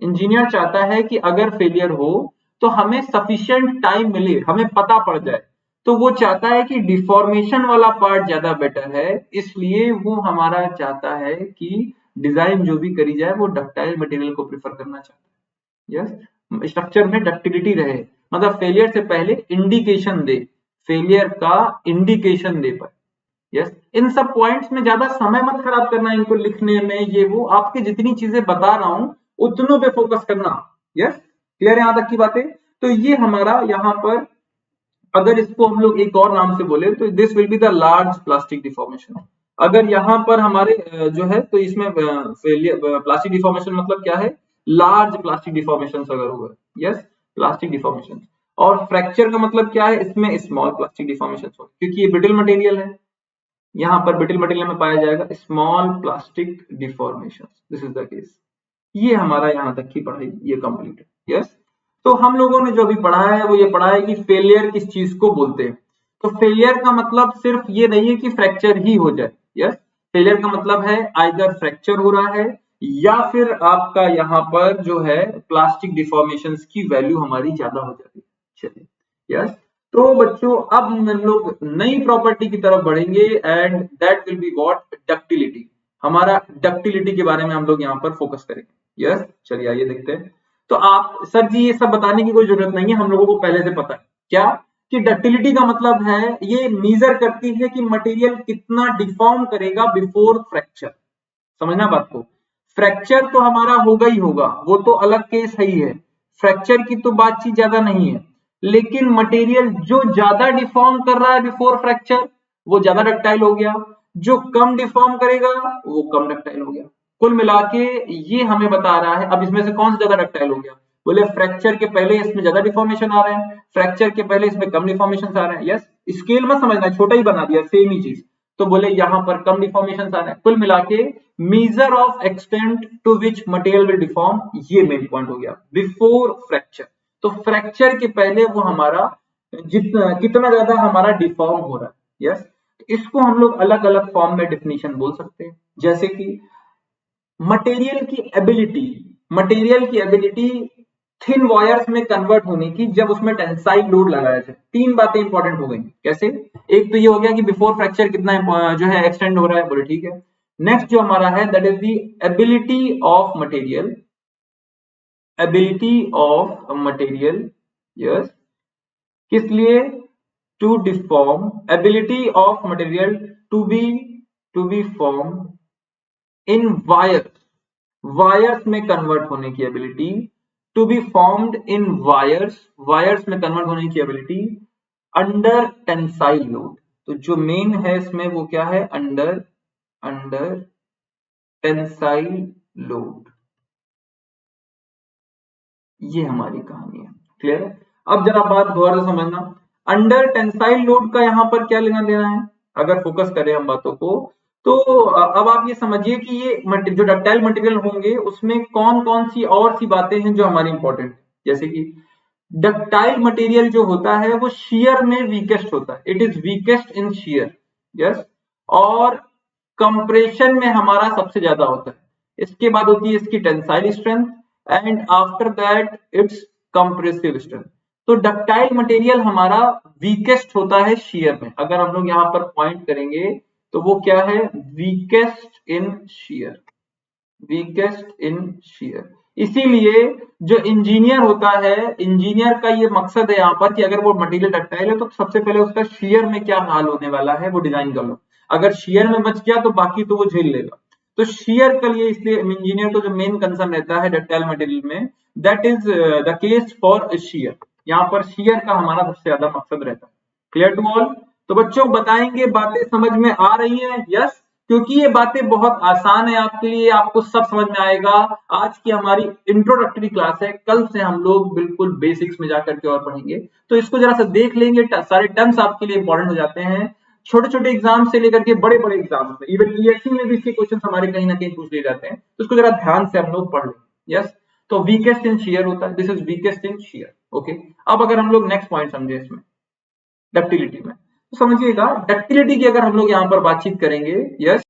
engineer चाहता है कि अगर फेलियर हो तो हमें सफिशिएंट टाइम मिले, हमें पता पड़ जाए। तो वो चाहता है कि डिफॉर्मेशन वाला पार्ट ज्यादा बेटर है, इसलिए वो हमारा चाहता है कि डिजाइन जो भी करी जाए वो डक्टाइल मटेरियल को प्रेफर करना चाहता है। यस, स्ट्रक्चर में डक्टिलिटी रहे, मतलब फेलियर से पहले इंडिकेशन दे, फेलियर का इंडिकेशन दे पाए। यस, इन सब पॉइंट्स में ज्यादा समय मत खराब करना इनको लिखने में, ये वो आपके जितनी चीजें बता रहा हूं उतनों पे फोकस करना। यस, क्लियर है यहां तक की बातें। तो ये हमारा यहाँ पर, अगर इसको हम लोग एक और नाम से बोले तो this will be the large plastic deformation. अगर यहाँ पर हमारे जो है तो इसमें प्लास्टिक डिफॉर्मेशन मतलब क्या है, लार्ज प्लास्टिक डिफॉर्मेशन अगर हुआ, यस, प्लास्टिक डिफॉर्मेशन। और फ्रैक्चर का मतलब क्या है, इसमें स्मॉल प्लास्टिक डिफॉर्मेशन, क्योंकि ये ब्रिटल मटेरियल है, यहाँ पर ब्रिटल मटेरियल में पाया जाएगा small plastic deformation. This is the case. ये हमारा यहाँ तक की पढ़ाई ये कंप्लीट है। यस, तो हम लोगों ने जो अभी पढ़ा है वो ये पढ़ा है कि फेलियर किस चीज को बोलते हैं। तो फेलियर का मतलब सिर्फ ये नहीं है कि फ्रैक्चर ही हो जाए। यस, फेलियर का मतलब है आइदर फ्रैक्चर हो रहा है या फिर आपका यहाँ पर जो है प्लास्टिक डिफॉर्मेशन की वैल्यू हमारी ज्यादा हो जाती है। चलिए, यस, तो बच्चों अब हम लोग नई प्रॉपर्टी की तरफ बढ़ेंगे and that will be what, ductility. हमारा डक्टिलिटी के बारे में हम लोग यहाँ पर फोकस करेंगे। यस, चलिए आइए देखते हैं। तो आप सर जी ये सब बताने की कोई जरूरत नहीं है, हम लोगों को पहले से पता है क्या कि डक्टिलिटी का मतलब है ये मीजर करती है कि मटेरियल कितना डिफॉर्म करेगा बिफोर फ्रैक्चर। समझना बात को, फ्रैक्चर तो हमारा होगा ही होगा, वो तो अलग केस है ही है, फ्रैक्चर की तो बातचीत ज्यादा नहीं है। लेकिन मटेरियल जो ज्यादा डिफॉर्म कर रहा है बिफोर फ्रैक्चर वो ज्यादा डक्टाइल हो गया, जो कम डिफॉर्म करेगा वो कम डक्टाइल हो गया। कुल मिला के ये हमें बता रहा है, अब इसमें से कौन सा ज्यादा डक्टाइल हो गया, बोले फ्रैक्चर के पहले इसमें ज्यादा डिफॉर्मेशन आ रहे हैं, फ्रैक्चर के पहले इसमें कम डिफॉर्मेशन आ रहे हैं। यस, स्केल मत समझना, छोटा ही बना दिया, सेम ही चीज, तो बोले यहाँ पर कम डिफॉर्मेशन आ रहे हैं। कुल मिला के measure of extent to which material will deform, ये मेन पॉइंट हो गया बिफोर फ्रैक्चर। तो फ्रैक्चर के पहले वो हमारा जितना कितना ज्यादा हमारा डिफॉर्म हो रहा है। यस, इसको हम लोग अलग अलग फॉर्म में डिफिनीशन बोल सकते हैं, जैसे कि मटेरियल की एबिलिटी थिन वायर्स में कन्वर्ट होने की जब उसमें टेंसाइल लोड लगाया जाए। तीन बातें इंपॉर्टेंट हो गई। कैसे? एक तो ये हो गया कि बिफोर फ्रैक्चर कितना जो है एक्सटेंड हो रहा है, बोले ठीक है। नेक्स्ट जो हमारा है that is the ability of material, yes, किस लिए? To deform, ability of material to be form in wires में कन्वर्ट होने की ability, to be formed in wires में कन्वर्ट होने की एबिलिटी अंडर टेंसाइल लोड। तो जो मेन है इसमें वो क्या है? Under tensile load. ये हमारी कहानी है। क्लियर है? अब जरा बात गौर से समझना, अंडर टेंसाइल लोड का यहां पर क्या लेना देना है अगर फोकस करें हम बातों को। तो अब आप ये समझिए कि ये जो डक्टाइल मटेरियल होंगे उसमें कौन कौन सी और सी बातें हैं जो हमारी इंपॉर्टेंट है। जैसे कि डक्टाइल मटेरियल जो होता है वो शियर में वीकेस्ट होता है, it is weakest in shear, yes, और कंप्रेशन में हमारा सबसे ज्यादा होता है। इसके बाद होती है इसकी tensile strength and after that it's compressive strength. तो डक्टाइल मटेरियल हमारा वीकेस्ट होता है शियर में। अगर हम लोग यहाँ पर पॉइंट करेंगे तो वो क्या है? वीकेस्ट इन शियर, वीकेस्ट इन शियर। इसीलिए जो इंजीनियर होता है, इंजीनियर का ये मकसद है यहाँ पर कि अगर वो मटेरियल डक्टाइल है तो सबसे पहले उसका शियर में क्या हाल होने वाला है वो डिजाइन कर लो। अगर शियर में बच गया तो बाकी तो वो झेल लेगा। तो शियर के लिए इसलिए इंजीनियर को जो मेन कंसर्न रहता है डक्टाइल मटेरियल में, that is the case for shear. यहाँ पर शियर का हमारा सबसे ज्यादा मकसद रहता है। Clear to all? तो बच्चों बताएंगे, बातें समझ में आ रही है? यस, क्योंकि ये बातें बहुत आसान है आपके लिए, आपको सब समझ में आएगा। आज की हमारी इंट्रोडक्टरी क्लास है, कल से हम लोग बिल्कुल बेसिक्स में जाकर के और पढ़ेंगे। तो इसको जरा सा देख लेंगे, सारे टर्म्स आपके लिए इंपॉर्टेंट हो जाते हैं। छोटे छोटे एग्जाम से लेकर के बड़े बड़े एग्जाम में, इवन ईएससी में भी इसके क्वेश्चन हमारे कहीं ना कहीं पूछ लिए जाते हैं। तो इसको जरा ध्यान से हम लोग पढ़ लें। यस, तो वीकेस्ट इन शियर होता है, this is weakest in shear. Okay, अब अगर हम लोग नेक्स्ट पॉइंट समझे इसमें डक्टिलिटी में, तो समझिएगा डक्टिलिटी की अगर हम लोग यहाँ पर बातचीत करेंगे। यस,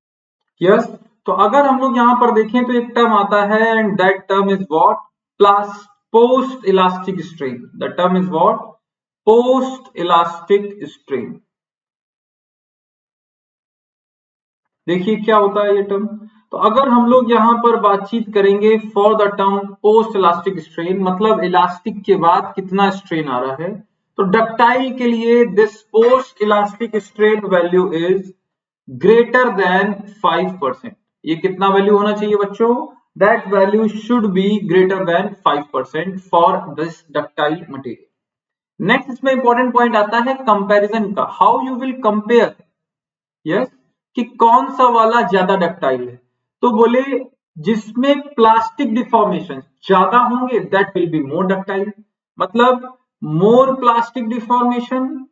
तो अगर हम लोग यहाँ पर देखें तो एक टर्म आता है and that term is what? Post elastic strain. The term is what? Post elastic strain. देखिए क्या होता है ये टर्म। तो अगर हम लोग यहाँ पर बातचीत करेंगे for the term post elastic strain, मतलब इलास्टिक के बाद कितना स्ट्रेन आ रहा है, तो डक्टाइल के लिए this post elastic strain value is greater than 5%। ये कितना वैल्यू होना चाहिए बच्चों? That value should be greater than 5% for this ductile material. Next इसमें इंपॉर्टेंट पॉइंट आता है कंपैरिजन का। How you will compare, yes, कि कौन सा वाला ज्यादा डक्टाइल है। तो बोले जिसमें प्लास्टिक डिफॉर्मेशन ज्यादा होंगे that will be more ductile. मतलब मोर प्लास्टिक डिफॉर्मेशन,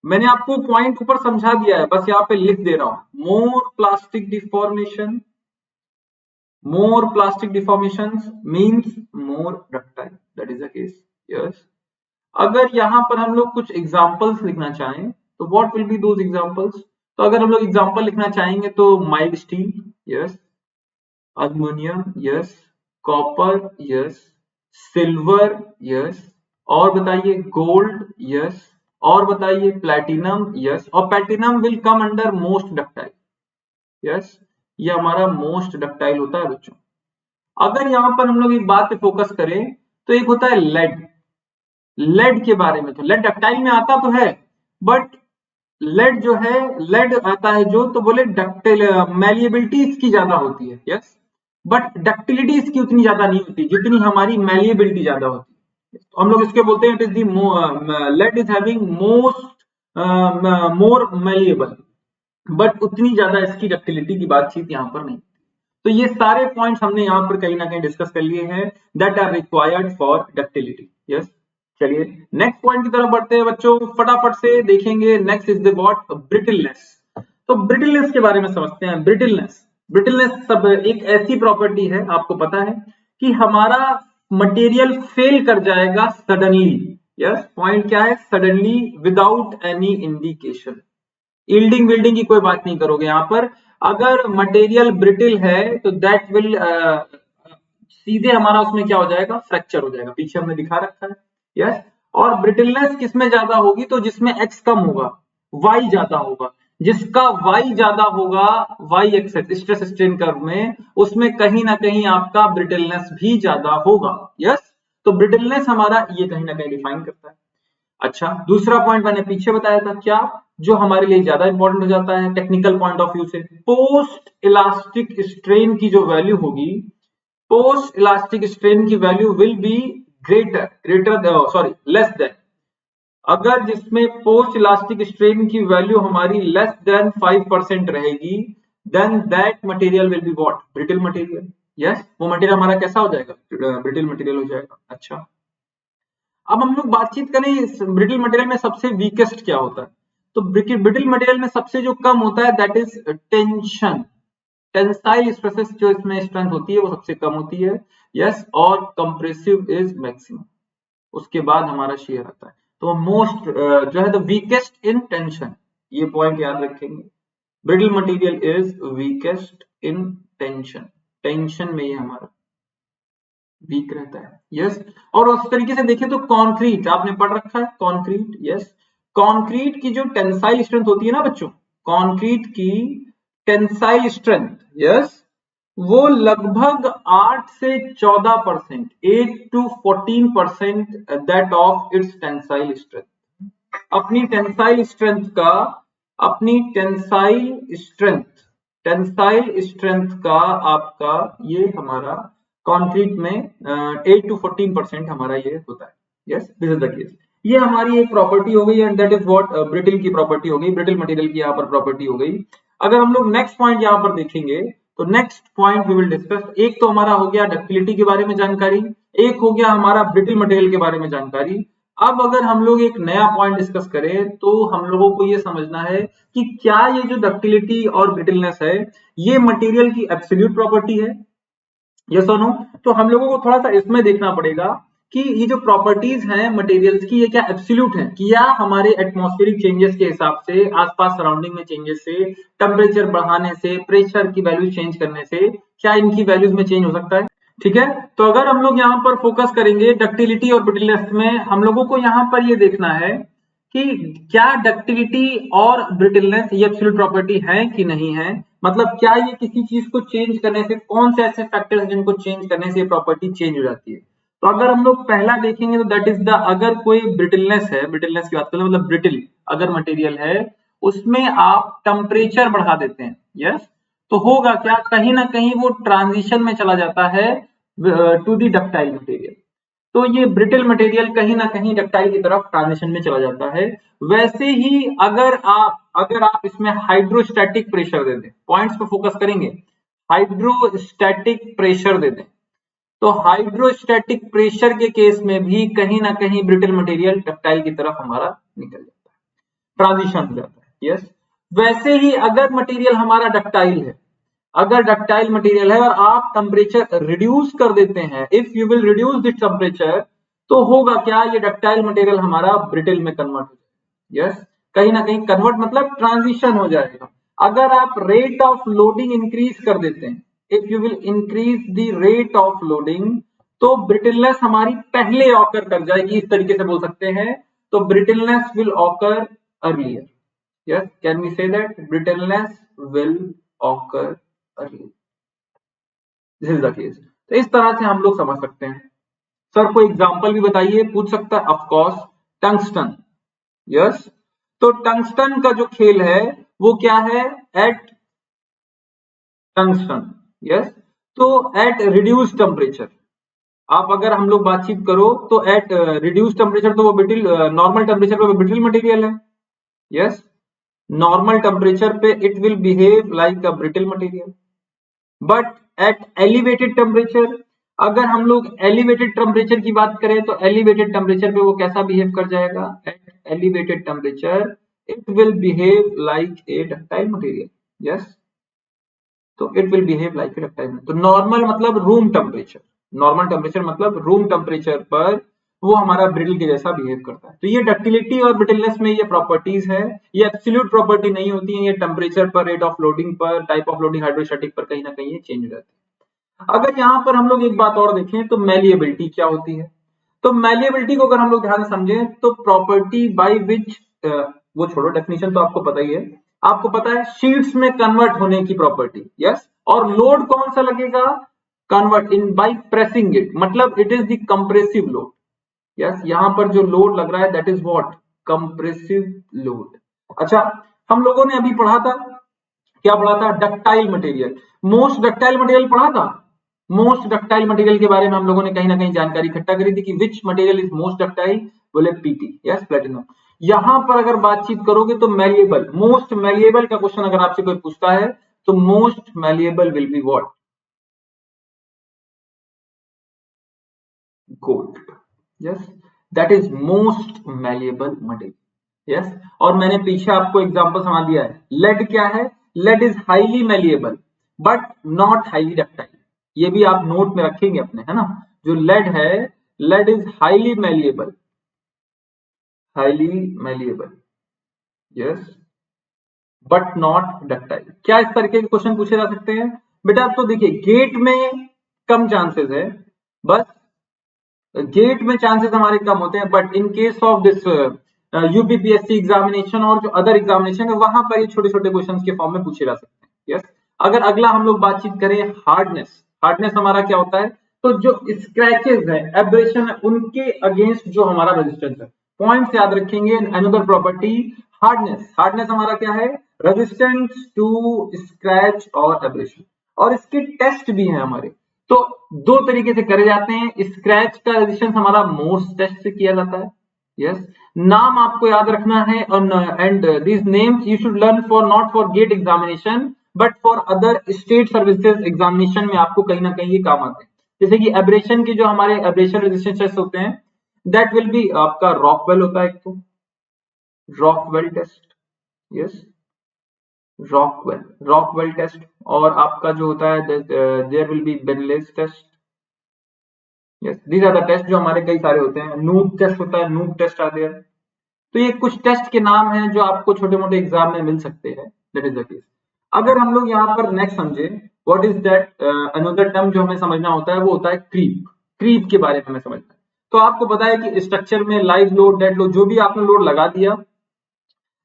मैंने आपको पॉइंट ऊपर समझा दिया है, बस यहाँ पे लिख दे रहा हूं। मोर plastic deformation means more ductile, that is the case. Yes, अगर यहां पर हम लोग कुछ एग्जांपल्स लिखना चाहें तो what will be those examples? तो अगर हम लोग एग्जांपल लिखना चाहेंगे तो mild steel, yes, aluminium, yes, copper, yes, silver, yes, और बताइए गोल्ड, यस, और बताइए प्लैटिनम, यस, और platinum will come under most ductile. Yes, ये हमारा मोस्ट डक्टाइल होता है बच्चों। अगर यहां पर हम लोग एक बात पे फोकस करें तो एक होता है लेड के बारे में। तो लेड डक्टाइल में आता तो है, बट लेड जो है, लेड आता है जो, तो बोले डक्टाइल मैलिएबिलिटी इसकी ज्यादा होती है, यस, बट डक्टिलिटी इसकी उतनी ज्यादा नहीं होती जितनी हमारी मैलिएबिलिटी ज्यादा होती है। तो हम लोग इसके बोलते हैं it is the lead is having more malleable, but उतनी ज्यादा इसकी डक्टिलिटी की बातचीत यहाँ पर नहीं। तो ये सारे पॉइंट्स हमने यहाँ पर कहीं ना कहीं डिस्कस कर लिए हैं that are required for ductility. Yes, चलिए नेक्स्ट पॉइंट की तरफ बढ़ते हैं बच्चों, फटाफट से देखेंगे। Next is the what? Brittleness. तो ब्रिटलनेस के बारे में समझते हैं। ब्रिटलनेस सब एक ऐसी प्रॉपर्टी है, आपको पता है, कि हमारा मटेरियल फेल कर जाएगा सडनली। यस, पॉइंट क्या है? Suddenly, without any indication. Yielding yielding की कोई बात नहीं करोगे यहाँ पर। अगर मटेरियल ब्रिटिल है तो दैट विल सीधे हमारा उसमें क्या हो जाएगा, फ्रैक्चर हो जाएगा। पीछे हमने दिखा रखा है, यस। और ब्रिटलनेस किसमें ज्यादा होगी, तो जिसमें x कम होगा, y ज्यादा होगा। जिसका y ज्यादा होगा, y axis stress strain curve में, उसमें कहीं ना कहीं आपका ब्रिटलनेस भी ज्यादा होगा, यस। तो ब्रिटलनेस हमारा ये कहीं ना कहीं डिफाइन करता है। अच्छा, दूसरा पॉइंट मैंने पीछे बताया था, क्या, जो हमारे लिए ज्यादा इंपॉर्टेंट हो जाता है टेक्निकल पॉइंट ऑफ व्यू से, पोस्ट इलास्टिक स्ट्रेन की जो वैल्यू होगी, पोस्ट इलास्टिक स्ट्रेन की value will be less than, अगर जिसमें पोस्ट इलास्टिक स्ट्रेन की वैल्यू हमारी लेस देन 5% रहेगी, then that material will be what, brittle material, yes. वो मटेरियल हमारा कैसा हो जाएगा, ब्रिटल मटेरियल हो जाएगा। अच्छा, अब हम लोग बातचीत करें ब्रिटल मटेरियल में सबसे वीकेस्ट क्या होता है। तो ब्रिटल मटेरियल में सबसे जो कम होता है that is tension, tensile stresses जो इसमें स्ट्रेंथ होती है वो सबसे कम होती है, यस। और कंप्रेसिव इज मैक्सिमम, उसके बाद हमारा शेयर आता है। तो मोस्ट जो है द वीकेस्ट इन टेंशन, ये पॉइंट याद रखेंगे, brittle material is weakest in tension, tension में ये हमारा वीक रहता है, यस। और उस तरीके से देखें तो कंक्रीट आपने पढ़ रखा है, कंक्रीट, यस। कंक्रीट की जो टेंसाइल स्ट्रेंथ होती है ना बच्चों, कंक्रीट की टेंसाइल स्ट्रेंथ, यस, वो लगभग 8 से 14%, 8 to 14% that of its tensile strength. अपनी टेंसाइल स्ट्रेंथ का, अपनी टेंसाइल स्ट्रेंथ का आपका ये हमारा कंक्रीट में 8 to 14% हमारा ये होता है, yes, this is the case. ये हमारी एक प्रॉपर्टी हो गई and that is what brittle की प्रॉपर्टी हो गई, ब्रिटल मटेरियल की यहाँ पर प्रॉपर्टी हो गई। अगर हम लोग नेक्स्ट पॉइंट यहाँ पर देखेंगे तो next point we will discuss, एक तो हमारा हो गया डक्टिलिटी के बारे में जानकारी, एक हो गया हमारा ब्रिटल मटेरियल के बारे में जानकारी। अब अगर हम लोग एक नया पॉइंट डिस्कस करें तो हम लोगों को ये समझना है कि क्या ये जो डक्टिलिटी और ब्रिटलनेस है ये मटेरियल की एब्सोल्यूट प्रॉपर्टी है, यस और नो। तो हम लोगों को थोड़ा सा इसमें देखना पड़ेगा कि ये जो प्रॉपर्टीज हैं मटेरियल्स की, ये क्या एब्सोल्यूट हैं, कि या हमारे एटमॉस्फेरिक चेंजेस के हिसाब से, आसपास सराउंडिंग में चेंजेस से, टेम्परेचर बढ़ाने से, प्रेशर की वैल्यू चेंज करने से, क्या इनकी वैल्यूज में चेंज हो सकता है, ठीक है। तो अगर हम लोग यहाँ पर फोकस करेंगे डक्टिलिटी और ब्रिटलनेस में, हम लोगों को यहाँ पर ये देखना है कि क्या डक्टिलिटी और ब्रिटलनेस ये एब्सोल्यूट प्रॉपर्टी है कि नहीं है, मतलब क्या ये किसी चीज को चेंज करने से, कौन से ऐसे फैक्टर्स जिनको चेंज करने से ये प्रॉपर्टी चेंज हो जाती है। तो अगर हम लोग पहला देखेंगे तो दैट इज द, अगर कोई ब्रिटलनेस है, ब्रिटलनेस की बात करें मतलब ब्रिटल अगर मटेरियल है, उसमें आप टेम्परेचर बढ़ा देते हैं, यस, तो होगा क्या, कहीं ना कहीं वो ट्रांजिशन में चला जाता है टू दी डक्टाइल मटेरियल। तो ये ब्रिटल मटेरियल कहीं ना कहीं डक्टाइल की तरफ ट्रांजिशन में चला जाता है। वैसे ही अगर आप इसमें हाइड्रोस्टैटिक प्रेशर दे दें, पॉइंट्स पे फोकस करेंगे, हाइड्रोस्टैटिक प्रेशर दे दें, तो हाइड्रोस्टैटिक प्रेशर के केस में भी कहीं ना कहीं ब्रिटल मटेरियल डक्टाइल की तरफ हमारा निकल जाता है, ट्रांजिशन हो जाता है, यस। वैसे ही अगर मटेरियल हमारा डक्टाइल है, अगर डक्टाइल मटेरियल है और आप टेम्परेचर रिड्यूस कर देते हैं, if you will reduce this temperature, तो होगा क्या, ये डक्टाइल मटेरियल हमारा ब्रिटल में कन्वर्ट हो जाएगा, यस। कहीं ना कहीं कन्वर्ट मतलब ट्रांजिशन हो जाएगा। अगर आप रेट ऑफ लोडिंग इंक्रीज कर देते हैं, if you will increase the rate of loading, तो ब्रिटलनेस हमारी पहले ऑकर कर जाएगी, इस तरीके से बोल सकते हैं। तो brittleness will occur earlier, yes, can we say that brittleness will occur early, this is the case. तो इस तरह से हम लोग समझ सकते हैं। सर कोई एग्जांपल भी बताइए, पूछ सकता है, ऑफ कोर्स टंगस्टन, यस। तो टंगस्टन का जो खेल है वो क्या है, एट टंगस्टन, यस। तो एट रिड्यूस टेम्परेचर, आप अगर हम लोग बातचीत करो तो एट रिड्यूस टेम्परेचर, तो वो ब्रिटल, नॉर्मल टेम्परेचर पे ब्रिटल मटेरियल है, यस। नॉर्मल टेम्परेचर पे it will behave like a brittle material, but at elevated temperature, अगर हम लोग एलिवेटेड टेम्परेचर की बात करें तो एलिवेटेड टेम्परेचर पे वो कैसा बिहेव कर जाएगा, at elevated temperature it will behave like a ductile material, yes. तो it will behave like a ductile. तो नॉर्मल मतलब रूम टेम्परेचर, नॉर्मल टेम्परेचर मतलब रूम टेम्परेचर पर वो हमारा ब्रिटल के जैसा बिहेव करता है। तो ये डक्टिलिटी और ब्रिटलनेस में ये प्रॉपर्टीज है, ये एब्सोल्यूट प्रॉपर्टी नहीं होती है, ये टेम्परेचर पर, रेट ऑफ लोडिंग पर, टाइप ऑफ लोडिंग, हाइड्रोस्टैटिक पर कहीं ना कहीं ये चेंज हो जाती है। अगर यहाँ पर हम लोग एक बात और देखें तो मैलिएबिलिटी क्या होती है, तो मैलिएबिलिटी को अगर हम लोग ध्यान से समझें तो प्रॉपर्टी बाय विच, वो छोड़ो, डेफिनेशन तो आपको पता ही है, आपको पता है शीट्स में कन्वर्ट होने की प्रॉपर्टी, यस। और लोड कौन सा लगेगा, convert in by pressing it, मतलब it is the compressive load, yes. यहां पर जो लोड लग रहा है that is what, compressive load. अच्छा, हम लोगों ने अभी पढ़ा था, क्या पढ़ा था, ductile material, most ductile material पढ़ा था। मोस्ट डक्टाइल मटेरियल के बारे में हम लोगों ने कहीं ना कहीं जानकारी इकट्ठा करी थी कि which material is most ductile, बोले पीटी, यस, प्लेटिनम। यहां पर अगर बातचीत करोगे तो मैलिएबल, मोस्ट मैलिएबल का क्वेश्चन अगर आपसे कोई पूछता है तो most malleable will be what, gold, yes, that is most malleable material, yes. और मैंने पीछे आपको एग्जांपल समझा दिया है, लेड क्या है, lead is highly malleable but not highly ductile, ये भी आप नोट में रखेंगे अपने, है ना। जो लेड है, lead is highly malleable, highly malleable, yes, but not ductile. क्या इस तरीके के क्वेश्चन पूछे जा सकते हैं बेटा, तो देखिए गेट में कम चांसेस है, बस गेट में चांसेस हमारे कम होते हैं, but in case of this UPPSC examination और जो अदर एग्जामिनेशन है वहां पर ये छोटे छोटे क्वेश्चन के फॉर्म में पूछे जा सकते हैं, यस। अगर अगला हम लोग बातचीत करें हार्डनेस, हार्डनेस हमारा क्या होता है, तो जो स्क्रैचेस है, एब्रेशन है, उनके अगेंस्ट जो हमारा रेजिस्टेंस है, पॉइंट्स याद रखेंगे। अनदर प्रॉपर्टी हार्डनेस, हार्डनेस हमारा क्या है, रेजिस्टेंस टू स्क्रैच और एब्रेशन, और इसके टेस्ट भी हैं हमारे। तो दो तरीके से करे जाते हैं, स्क्रैच का रेजिस्टेंस हमारा मोर्स टेस्ट से किया जाता है, यस। नाम आपको याद रखना है, and these names you should learn for not for GATE examination but for other state services examination में आपको कहीं ना कहीं ये काम आते हैं। जैसे कि एब्रेशन के जो हमारे एब्रेशन रेजिस्टेंस टेस्ट होते हैं, दैट विल बी आपका रॉकवेल होता है, एक तो Rockwell test, yes, Rockwell, Rockwell test. और आपका जो होता है there will be Brinell test, yes, these are the test जो हमारे कई सारे होते हैं। नूब टेस्ट होता है, नूब टेस्ट आर देयर। तो ये कुछ टेस्ट के नाम हैं जो आपको छोटे मोटे एग्जाम में मिल सकते हैं, दैट इज द केस। अगर हम लोग यहाँ पर नेक्स्ट समझे, what is that, another term जो हमें समझना होता है वो होता है क्रीप, क्रीप के बारे में हमें समझना है। तो आपको पता है कि स्ट्रक्चर में लाइव लोड, डेड लोड, जो भी आपने लोड लगा दिया,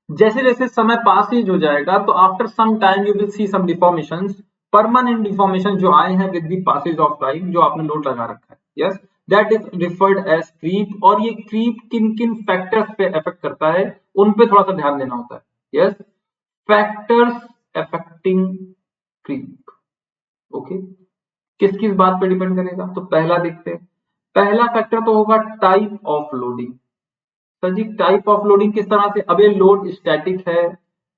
जैसे जैसे समय पासेज हो जाएगा तो after some time you will see some deformations, permanent deformation जो आए हैं with the passage of time, जो आपने लोड लगा रखा है, yes, that is referred as creep. और ये क्रीप किन किन फैक्टर्स पे अफेक्ट करता है, उन पे थोड़ा सा ध्यान देना होता है, yes, factors affecting creep, okay. किस किस बात पे डिपेंड करेगा, तो पहला देखते हैं। पहला फैक्टर तो होगा type of loading. Sir ji type of loading किस तरह से, अब ये लोड स्टैटिक है,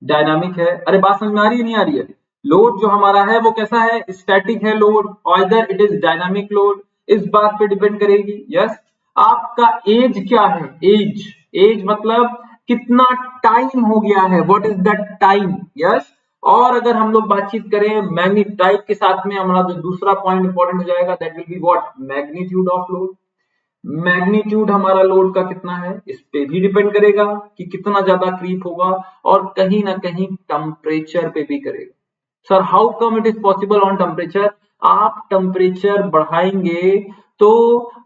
डायनामिक है, अरे बात समझ में आ रही है नहीं आ रही है, लोड जो हमारा है वो कैसा है, स्टैटिक है load, either it is dynamic load, इस बात पे डिपेंड करेगी, यस। आपका एज क्या है, एज, एज मतलब कितना टाइम हो गया है, what is that time, yes. और अगर हम लोग बातचीत करें मैग्नीट टाइप के साथ में, हमारा जो दूसरा पॉइंट इंपॉर्टेंट हो जाएगा that will be what, magnitude of load. Magnitude हमारा लोड का कितना है, इस पे भी डिपेंड करेगा कि कितना ज्यादा क्रीप होगा, और कहीं ना कहीं टेम्परेचर पे भी करेगा। Sir how come it is possible on temperature, आप टेम्परेचर बढ़ाएंगे तो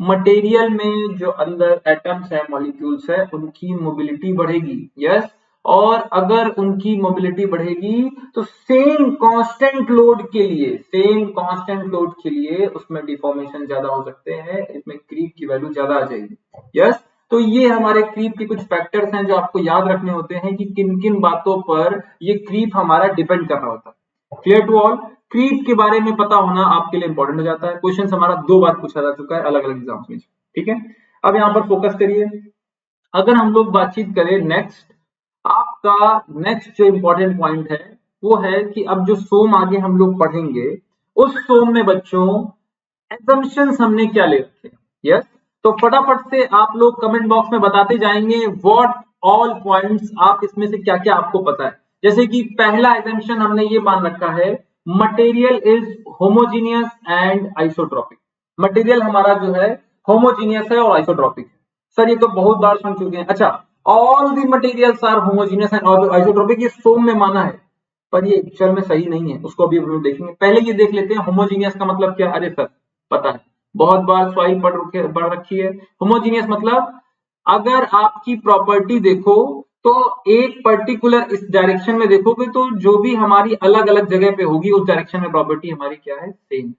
मटेरियल में जो अंदर एटम्स है, मॉलिक्यूल्स है, उनकी मोबिलिटी बढ़ेगी, यस। और अगर उनकी मोबिलिटी बढ़ेगी तो सेम कांस्टेंट लोड के लिए, सेम कांस्टेंट लोड के लिए उसमें डिफॉर्मेशन ज्यादा हो सकते हैं, इसमें क्रीप की वैल्यू ज्यादा आ जाएगी, यस। तो ये हमारे क्रीप के कुछ फैक्टर्स हैं जो आपको याद रखने होते हैं कि किन किन बातों पर ये क्रीप हमारा डिपेंड कर रहा होता है। क्लियर टू ऑल, क्रीप के बारे में पता होना आपके लिए इंपॉर्टेंट हो जाता है। क्वेश्चन हमारा दो बार पूछा जा चुका है अलग अलग एग्जाम्स में, ठीक है। अब यहाँ पर फोकस करिए। अगर हम लोग बातचीत करें नेक्स्ट, आपका नेक्स्ट जो इंपॉर्टेंट पॉइंट है वो है कि अब जो सोम आगे हम लोग पढ़ेंगे, उस सोम में बच्चों एजम्पशंस हमने क्या ले रखे, यस। तो फटाफट से आप लोग कमेंट बॉक्स में बताते जाएंगे व्हाट ऑल पॉइंट्स, आप इसमें से क्या क्या आपको पता है। जैसे कि पहला एजम्पशन हमने ये मान रखा है, material is homogeneous and isotropic. Material हमारा जो है होमोजीनियस है और आइसोट्रोपिक है। सर ये तो बहुत बार सुन चुके हैं। अच्छा, all the materials are homogeneous and isotropic, ये सोम में माना है, पर ये एक्चुअल में सही नहीं है, उसको अभी हम लोग देखेंगे। पहले ये देख लेते हैं होमोजीनियस का मतलब क्या। अरे सर पता है, बहुत बार सवाल पढ़ रखी है। होमोजीनियस मतलब अगर आपकी प्रॉपर्टी देखो तो एक पर्टिकुलर इस डायरेक्शन में देखोगे तो जो भी हमारी अलग अलग जगह पे होगी उस डायरेक्शन में प्रॉपर्टी हमारी क्या है, same.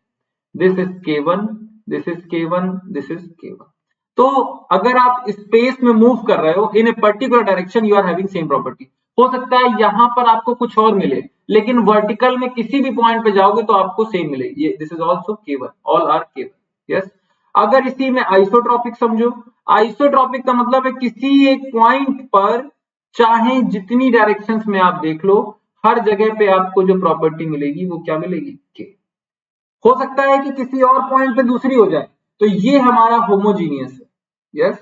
This is K1, this is K1, this is K1। तो अगर आप स्पेस में मूव कर रहे हो in a particular direction, you are having same property. हो सकता है यहां पर आपको कुछ और मिले, लेकिन वर्टिकल में किसी भी पॉइंट पे जाओगे तो आपको सेम मिलेगी। ये this is also K1, all are K1। Yes, अगर इसी में आइसोट्रॉपिक समझो। आइसोट्रॉपिक का मतलब है किसी एक पॉइंट पर चाहे जितनी डायरेक्शंस में आप देख लो, हर जगह पे आपको जो प्रॉपर्टी मिलेगी वो क्या मिलेगी, K। हो सकता है कि किसी और पॉइंट पे दूसरी हो जाए, तो ये हमारा होमोजीनियस है। Yes,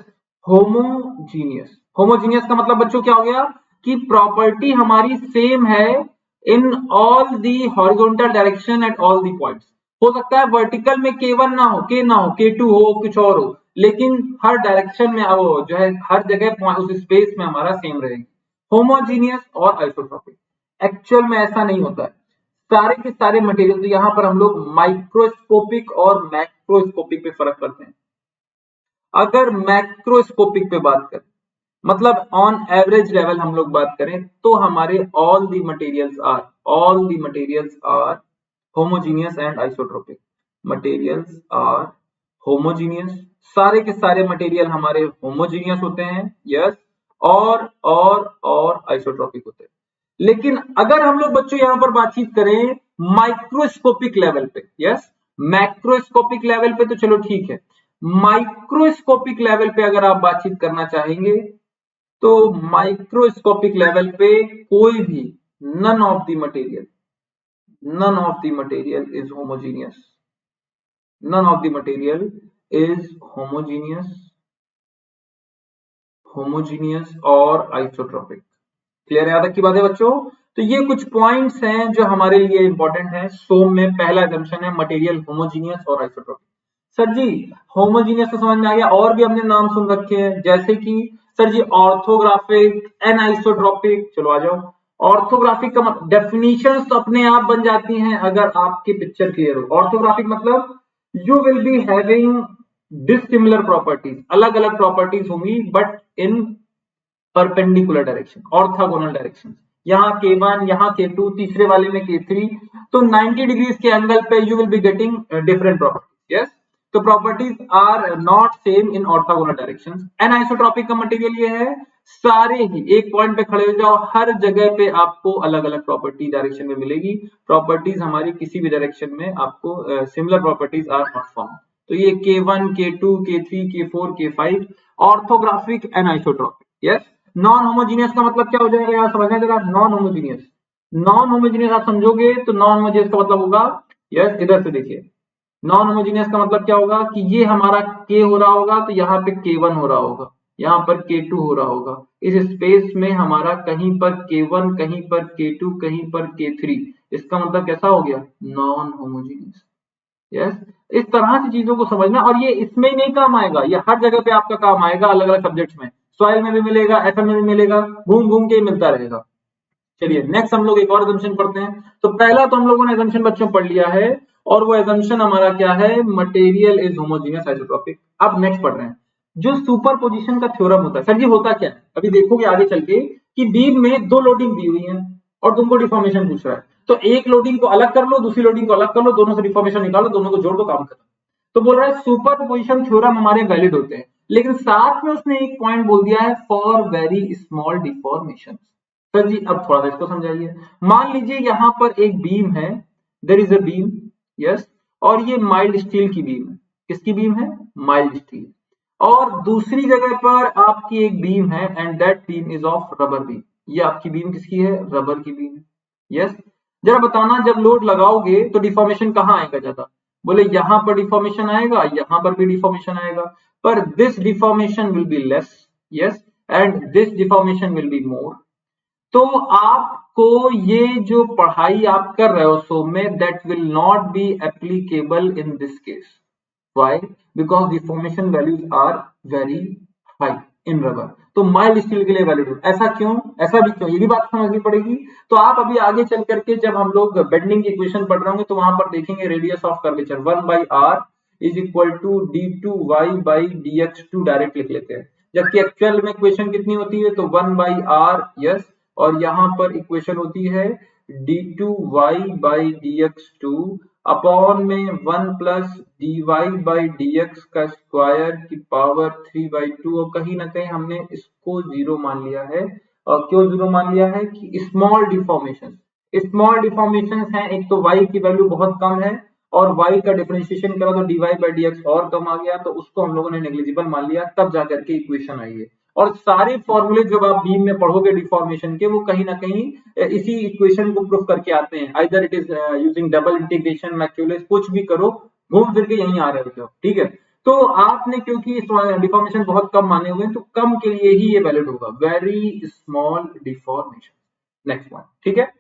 homogeneous. होमोजीनियस का मतलब बच्चों क्या हो गया कि प्रॉपर्टी हमारी सेम है in all the horizontal direction at all the points. हो सकता है वर्टिकल में K1 ना हो, K ना हो, K2 हो, कुछ और हो, लेकिन हर डायरेक्शन में वो जो है हर जगह उस स्पेस में हमारा सेम रहेगी। होमोजीनियस और आइसोट्रोपिक। एक्चुअल में ऐसा नहीं होता है। सारे के सारे मटेरियल, तो यहां पर हम लोग माइक्रोस्कोपिक और मैक्रोस्कोपिक पे फर्क करते हैं। अगर मैक्रोस्कोपिक पे बात करें, मतलब ऑन एवरेज लेवल हम लोग बात करें, तो हमारे all the materials are homogeneous and isotropic. Materials are homogeneous, सारे के सारे मटेरियल हमारे होमोजीनियस होते हैं। यस, और आइसोट्रोपिक होते हैं। लेकिन अगर हम लोग बच्चों यहां पर बातचीत करें माइक्रोस्कोपिक लेवल पे, यस, मैक्रोस्कोपिक लेवल पे तो चलो ठीक है, माइक्रोस्कोपिक लेवल पे अगर आप बातचीत करना चाहेंगे तो माइक्रोस्कोपिक लेवल पे कोई भी none of the material is homogeneous. None of the material is homogeneous और आइसोट्रोपिक। क्लियर है, याद की बात है बच्चों। तो ये कुछ पॉइंट्स हैं जो हमारे लिए इंपॉर्टेंट है। सोम में पहला एजम्पशन है मटेरियल होमोजीनियस और आइसोट्रोपिक। सर जी होमोजीनियस तो समझ में आ गया, और भी हमने नाम सुन रखे हैं जैसे कि सर जी ऑर्थोग्राफिक, एनआइसोट्रोपिक। चलो आ जाओ। ऑर्थोग्राफिक का डेफिनेशन तो अपने आप बन जाती हैं अगर आपकी पिक्चर क्लियर हो। ऑर्थोग्राफिक मतलब you will be having dissimilar properties, अलग अलग प्रॉपर्टीज होंगी but in perpendicular direction, orthogonal direction. यहाँ K1, यहाँ K2, तीसरे वाले में K3। तो 90 डिग्रीज के एंगल पे you will be getting different properties. Yes, तो properties are not same in orthogonal directions. Anisotropic का मटेरियल ये है सारे ही एक पॉइंट पे खड़े हो जाओ, हर जगह पे आपको अलग अलग प्रॉपर्टी डायरेक्शन में मिलेगी। प्रॉपर्टीज हमारी किसी भी डायरेक्शन में आपको similar properties are not found. तो ये K1, K2, K3, K4, K5 orthographic anisotropic. Yes, non homogeneous का मतलब क्या हो जाएगा यार, समझना जरा। नॉन होमोजीनियस आप समझोगे तो नॉन होमोजीनियस का मतलब होगा, यस इधर से देखिए, नॉन होमोजीनियस का मतलब क्या होगा कि ये हमारा K हो रहा होगा तो यहाँ पे K1 हो रहा होगा, यहाँ पर K2 हो रहा होगा। इस स्पेस में हमारा कहीं पर K1, कहीं पर K2, कहीं पर K3। इसका मतलब कैसा हो गया, नॉन होमोजीनियस। यस, इस तरह की चीजों को समझना, और ये इसमें ही नहीं काम आएगा, ये हर जगह पे आपका काम आएगा अलग अलग सब्जेक्ट्स में। सॉइल में भी मिलेगा, एफएम में भी मिलेगा, घूम घूम के मिलता रहेगा। चलिए नेक्स्ट हम लोग एक और एजम्पशन पढ़ते हैं। तो पहला तो हम लोगों ने एजम्पशन बच्चों पढ़ लिया है, और वो एजम्पशन हमारा क्या है, मटेरियल इज होमोजीनियस आइसोट्रोपिक। अब नेक्स्ट पढ़ रहे हैं जो सुपरपोजिशन का थ्योरम होता है। सर जी होता क्या है, अभी देखोगे आगे चल के कि बीम में दो लोडिंग दी हुई है और तुमको डिफॉर्मेशन पूछ रहा है, तो एक लोडिंग को अलग कर लो, दूसरी लोडिंग को अलग कर लो, दोनों से डिफॉर्मेशन निकालो, दोनों को जोड़ दो, काम खत्म। तो बोल रहा है सुपरपोजिशन थ्योरम हमारे वैलिड होते हैं, लेकिन साथ में उसने एक पॉइंट बोल दिया है, for very small deformation. Sir जी अब थोड़ा सा इसको समझाइए। मान लीजिए यहां पर एक बीम है, there is a beam, yes, और ये माइल्ड स्टील की बीम है। किसकी बीम है, माइल्ड स्टील। और दूसरी जगह पर आपकी एक बीम है and that beam is of rubber beam. ये आपकी बीम किसकी है, रबर की बीम है। यस, जरा बताना जब लोड लगाओगे तो डिफॉर्मेशन कहां आएगा ज्यादा। बोले यहां पर डिफॉर्मेशन आएगा, यहां पर भी डिफॉर्मेशन आएगा, पर this deformation will be less, yes, and this deformation will be more. तो आपको ये जो पढ़ाई आप कर रहे हो सो में, that will not be applicable in this case. Why, because deformation values are very high. In rubber, तो माइल्ड स्टील के लिए वैलिड होता है। ऐसा क्यों, ऐसा भी क्यों, ये भी बात समझनी पड़ेगी। तो आप अभी आगे चल करके जब हम लोग बेंडिंग की इक्वेशन पढ़ रहे होंगे तो वहां पर देखेंगे radius of curvature 1/r is equal to d2y/dx2 direct लिख लेते हैं, जबकि एक्चुअल में इक्वेशन कितनी होती है, तो 1/r, यस, और यहाँ पर इक्वेशन होती है d2y/dx2 अपॉन में 1 प्लस dy/dx का स्क्वायर की पावर 3/2, और कहीं ना कहीं हमने इसको जीरो मान लिया है। और क्यों जीरो मान लिया है कि स्मॉल डिफॉर्मेशन है, एक तो y की वैल्यू बहुत कम है और y का डिफरेंशिएशन करा तो dy/dx और कम आ गया, तो उसको हम लोगों ने नेग्लिजिबल मान लिया, तब जाकर के इक्वेशन आई है। और सारे फॉर्मूले जब आप बीम में पढ़ोगे डिफॉर्मेशन के, वो कहीं ना कहीं इसी इक्वेशन को प्रूफ करके आते हैं। Either it is using double integration, Macaulay's, कुछ भी करो, घूम फिर के यहीं आ रहे हो, ठीक है। तो आपने क्योंकि डिफॉर्मेशन बहुत कम माने हुए हैं, तो कम के लिए ही ये वैलिड होगा, very small deformation. Next point, ठीक है।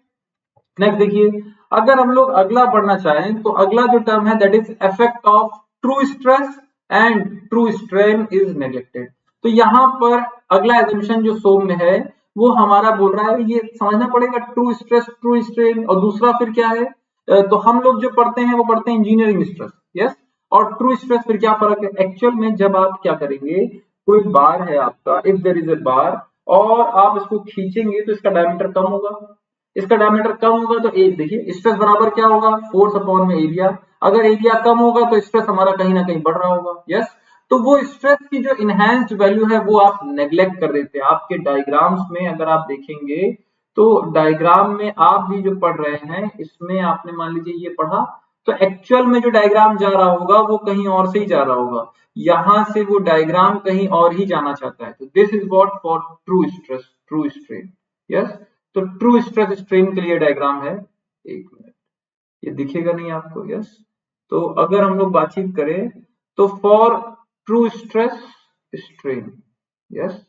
नेक्स्ट देखिए, अगर हम लोग अगला पढ़ना चाहें तो अगला जो टर्म है that is effect of true stress and true strain is neglected. तो यहाँ पर अगला एजम्पशन जो सौम्य है वो हमारा बोल रहा है, ये समझना पड़ेगा, ट्रू स्ट्रेस ट्रू स्ट्रेन, और दूसरा फिर क्या है, तो हम लोग जो पढ़ते हैं वो पढ़ते हैं इंजीनियरिंग स्ट्रेस, यस, और ट्रू स्ट्रेस फिर क्या फर्क है। एक्चुअल में जब आप क्या करेंगे, कोई बार है आपका, इफ देयर इज ए बार, और आप इसको खींचेंगे तो इसका डायमीटर कम होगा, इसका डायमीटर कम होगा तो एक देखिए स्ट्रेस बराबर क्या होगा, फोर्स अपॉन में एरिया। अगर एरिया कम होगा तो स्ट्रेस हमारा कहीं ना कहीं बढ़ रहा होगा, यस। तो वो स्ट्रेस की जो इनहैंस्ड वैल्यू है वो आप नेग्लेक्ट कर देते हैं। आपके डायग्राम्स में अगर आप देखेंगे तो डायग्राम में आप भी जो पढ़ रहे हैं इसमें आपने मान लीजिए ये पढ़ा, तो एक्चुअल में जो डायग्राम जा रहा होगा वो कहीं और से ही जा रहा होगा, यहां से वो डायग्राम कहीं और ही जाना चाहता है। तो this is what for true stress true strain, yes. तो ट्रू स्ट्रेस स्ट्रेन के लिए डायग्राम है, एक मिनट, ये दिखेगा नहीं आपको, यस। तो अगर हम लोग बातचीत करें तो for true stress strain, yes,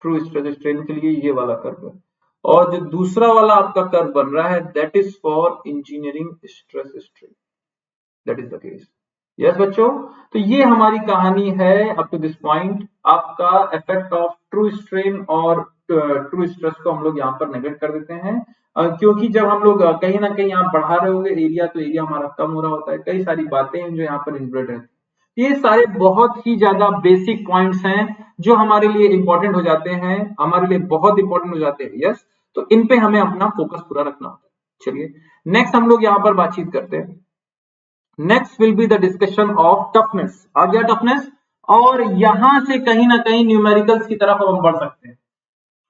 true stress strain के लिए ये वाला कर्व है, और जो दूसरा वाला आपका कर्व बन रहा है that is for engineering stress strain, that is the case, yes बच्चों। तो ये हमारी कहानी है अप टू दिस पॉइंट। आपका इफेक्ट ऑफ ट्रू स्ट्रेन और ट्रू स्ट्रेस को हम लोग यहाँ पर नेगलेक्ट कर देते हैं, क्योंकि जब हम लोग कहीं ना कहीं यहाँ बढ़ा रहे होंगे एरिया, तो एरिया हमारा कम हो रहा होता है, कई सारी बातें हैं जो यहाँ पर इन्वॉल्व रहती है। ये सारे बहुत ही ज्यादा बेसिक पॉइंट्स हैं जो हमारे लिए इंपॉर्टेंट हो जाते हैं, हमारे लिए बहुत इंपॉर्टेंट हो जाते हैं, यस। तो इन पे हमें अपना फोकस पूरा रखना होता है। चलिए नेक्स्ट हम लोग यहाँ पर बातचीत करते हैं। Next will be the discussion of toughness. आ गया टफनेस, और यहां से कहीं ना कहीं न्यूमेरिकल्स की तरफ हम बढ़ सकते हैं।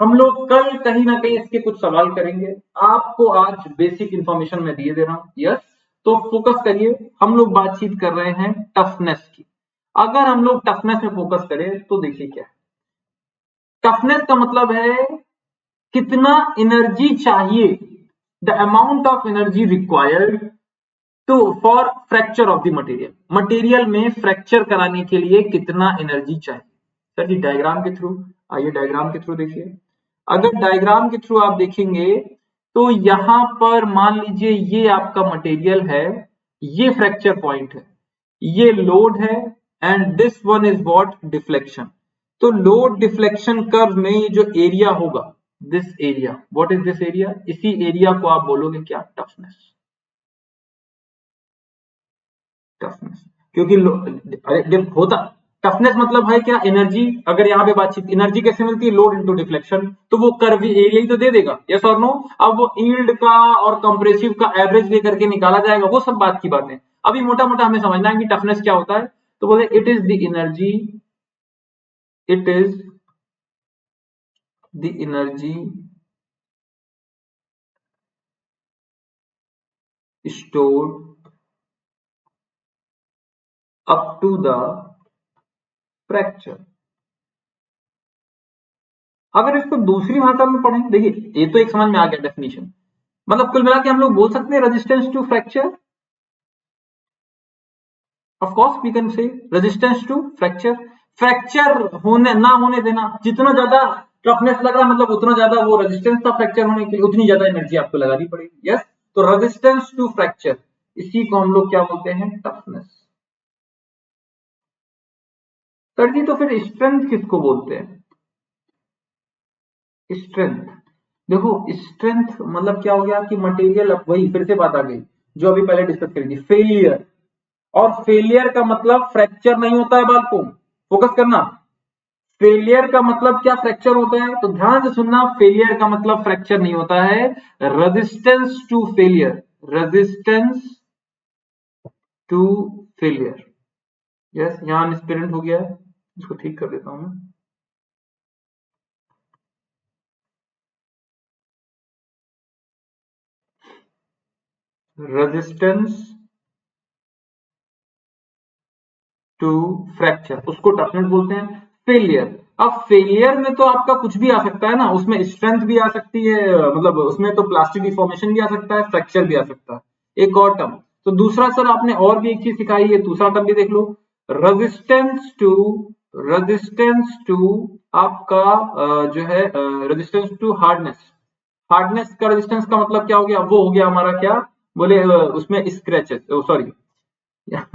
हम लोग कल कहीं ना कहीं इसके कुछ सवाल करेंगे, आपको आज बेसिक इंफॉर्मेशन मैं दिए दे रहा हूं, यस। तो फोकस करिए, हम लोग बातचीत कर रहे हैं टफनेस की। अगर हम लोग टफनेस में फोकस करें तो देखिए क्या है, टफनेस का मतलब है कितना एनर्जी चाहिए, the amount of energy required to for fracture of the material, material में फ्रैक्चर कराने के लिए कितना एनर्जी चाहिए। सर जी डायग्राम के थ्रू, आइए डायग्राम के थ्रू देखिए। अगर डायग्राम के थ्रू आप देखेंगे तो यहां पर मान लीजिए ये आपका मटेरियल है, ये फ्रैक्चर पॉइंट है, ये लोड है, and this one is what, deflection. तो लोड डिफ्लेक्शन कर्व में ये जो एरिया होगा, this area, what is this area, इसी एरिया को आप बोलोगे क्या, टफनेस। टफनेस, क्योंकि जब होता टफनेस मतलब है क्या, एनर्जी। अगर यहाँ पे बातचीत एनर्जी कैसे मिलती है, लोड इनटू डिफ्लेक्शन, तो वो कर्व एरिया ही तो दे देगा, यस और नो। अब वो यील्ड का और कंप्रेसिव का एवरेज लेकर के निकाला जाएगा, वो सब बात की बातें। अभी मोटा मोटा हमें समझना है कि टफनेस क्या होता है। तो बोले it is the energy, it is the energy stored up to the fracture। अगर इसको दूसरी भाषा में पढ़ें, देखिए ये तो एक समझ में आ गया डेफिनेशन, मतलब कुल मिला के हम लोग बोल सकते हैं resistance to fracture, of course we can say resistance to fracture. Fracture होने ना होने देना, जितना ज्यादा टफनेस लग रहा है मतलब उतना ज्यादा वो रेजिस्टेंस था फ्रैक्चर होने के लिए, उतनी ज्यादा एनर्जी आपको लगानी पड़ेगी, यस। तो रेजिस्टेंस टू फ्रैक्चर, इसी को हम लोग क्या बोलते हैं, टफनेस। सर जी तो फिर स्ट्रेंथ किसको बोलते हैं, स्ट्रेंथ। देखो स्ट्रेंथ मतलब क्या हो गया कि मटेरियल, वही फिर से बात आ गई जो अभी पहले डिस्कस करी थी, फेलियर। और फेलियर का मतलब फ्रैक्चर नहीं होता है बालकों, फोकस करना। फेलियर का मतलब क्या फ्रैक्चर होता है, तो ध्यान से सुनना, फेलियर का मतलब फ्रैक्चर नहीं होता है, resistance to failure, resistance to failure. Yes, यहां मिसप्रिंट हो गया है, इसको ठीक कर देता हूं मैं। रेजिस्टेंस टू फ्रैक्चर, उसको टफनेस बोलते हैं। फेलियर, अब फेलियर में तो आपका कुछ भी आ सकता है ना, उसमें स्ट्रेंथ भी आ सकती है, मतलब उसमें तो प्लास्टिक डिफॉर्मेशन भी आ सकता है, फ्रैक्चर भी आ सकता है। एक और टर्म, तो दूसरा सर आपने और भी एक चीज सिखाई है, दूसरा टर्म भी देख लो, रेजिस्टेंस टू, रेजिस्टेंस टू आपका जो है रेजिस्टेंस टू हार्डनेस। हार्डनेस का रेजिस्टेंस का मतलब क्या हो गया, वो हो गया हमारा क्या बोले, उसमें स्क्रैचेस, सॉरी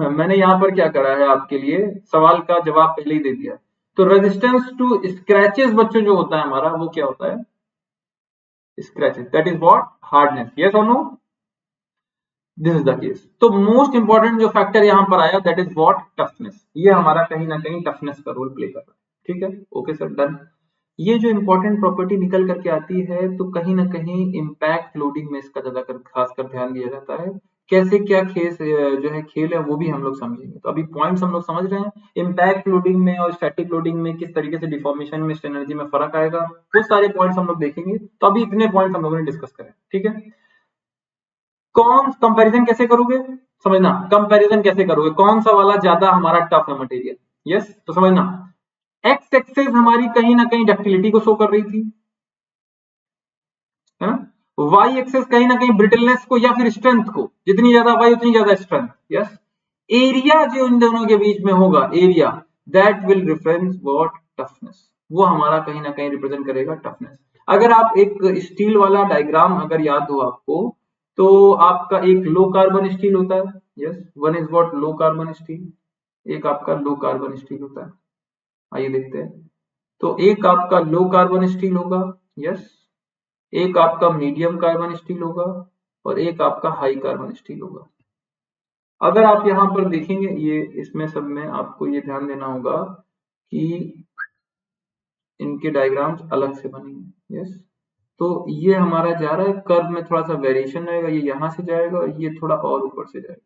मैंने यहाँ पर क्या करा है आपके लिए, सवाल का जवाब पहले ही दे दिया। तो रेजिस्टेंस टू स्क्रैचेस बच्चों जो होता है हमारा, वो क्या होता है, scratches, that is what, hardness. Yes और no, this is the case. तो मोस्ट इंपॉर्टेंट जो फैक्टर यहाँ पर आया, दैट इज व्हाट, टफनेस। ये हमारा कहीं ना कहीं टफनेस का रोल प्ले कर रहा है। ठीक है, ओके सर, डन। ये जो इंपॉर्टेंट प्रॉपर्टी निकल करके आती है, तो कहीं ना कहीं इम्पैक्ट लोडिंग में इसका ज्यादा खासकर ध्यान दिया जाता है। कैसे क्या खेल जो है खेल है, वो भी हम लोग समझेंगे। तो अभी पॉइंट्स हम लोग समझ रहे हैं, इम्पैक्ट लोडिंग में और स्टैटिक लोडिंग में किस तरीके से डिफॉर्मेशन में एनर्जी में फर्क आएगा, वो सारे पॉइंट्स हम लोग देखेंगे। तो अभी इतने पॉइंट्स हम लोगों ने डिस्कस करें, ठीक है। कौन कंपैरिजन कैसे करोगे, समझना, कंपैरिजन कैसे करोगे, कौन सा वाला ज्यादा हमारा टफ है मटेरियल। यस, तो समझना, एक्स एक्सेस हमारी कहीं ना कहीं डक्टिलिटी को शो कर रही थी, है ना। वाई एक्सेस कहीं ना कहीं ब्रिटलनेस को या फिर स्ट्रेंथ को, जितनी ज्यादा वाई उतनी ज्यादा स्ट्रेंथ। यस, एरिया जो इन दोनों के बीच में होगा, area, that will reference what, toughness. वो हमारा कहीं ना कहीं रिप्रेजेंट करेगा टफनेस। अगर आप एक स्टील वाला डायग्राम अगर याद हो आपको, तो आपका एक लो कार्बन स्टील होता है, yes, one is what, low carbon steel. एक आपका लो कार्बन स्टील होता है, आइए देखते हैं। तो एक आपका लो कार्बन स्टील होगा, यस, एक आपका मीडियम कार्बन स्टील होगा, और एक आपका हाई कार्बन स्टील होगा। अगर आप यहाँ पर देखेंगे, ये इसमें सब में आपको ये ध्यान देना होगा कि इनके डायग्राम्स अलग से बनेंगे। यस, तो ये हमारा जा रहा है कर्व में, थोड़ा सा वेरिएशन रहेगा, ये यहाँ से जाएगा और ये थोड़ा और ऊपर से जाएगा।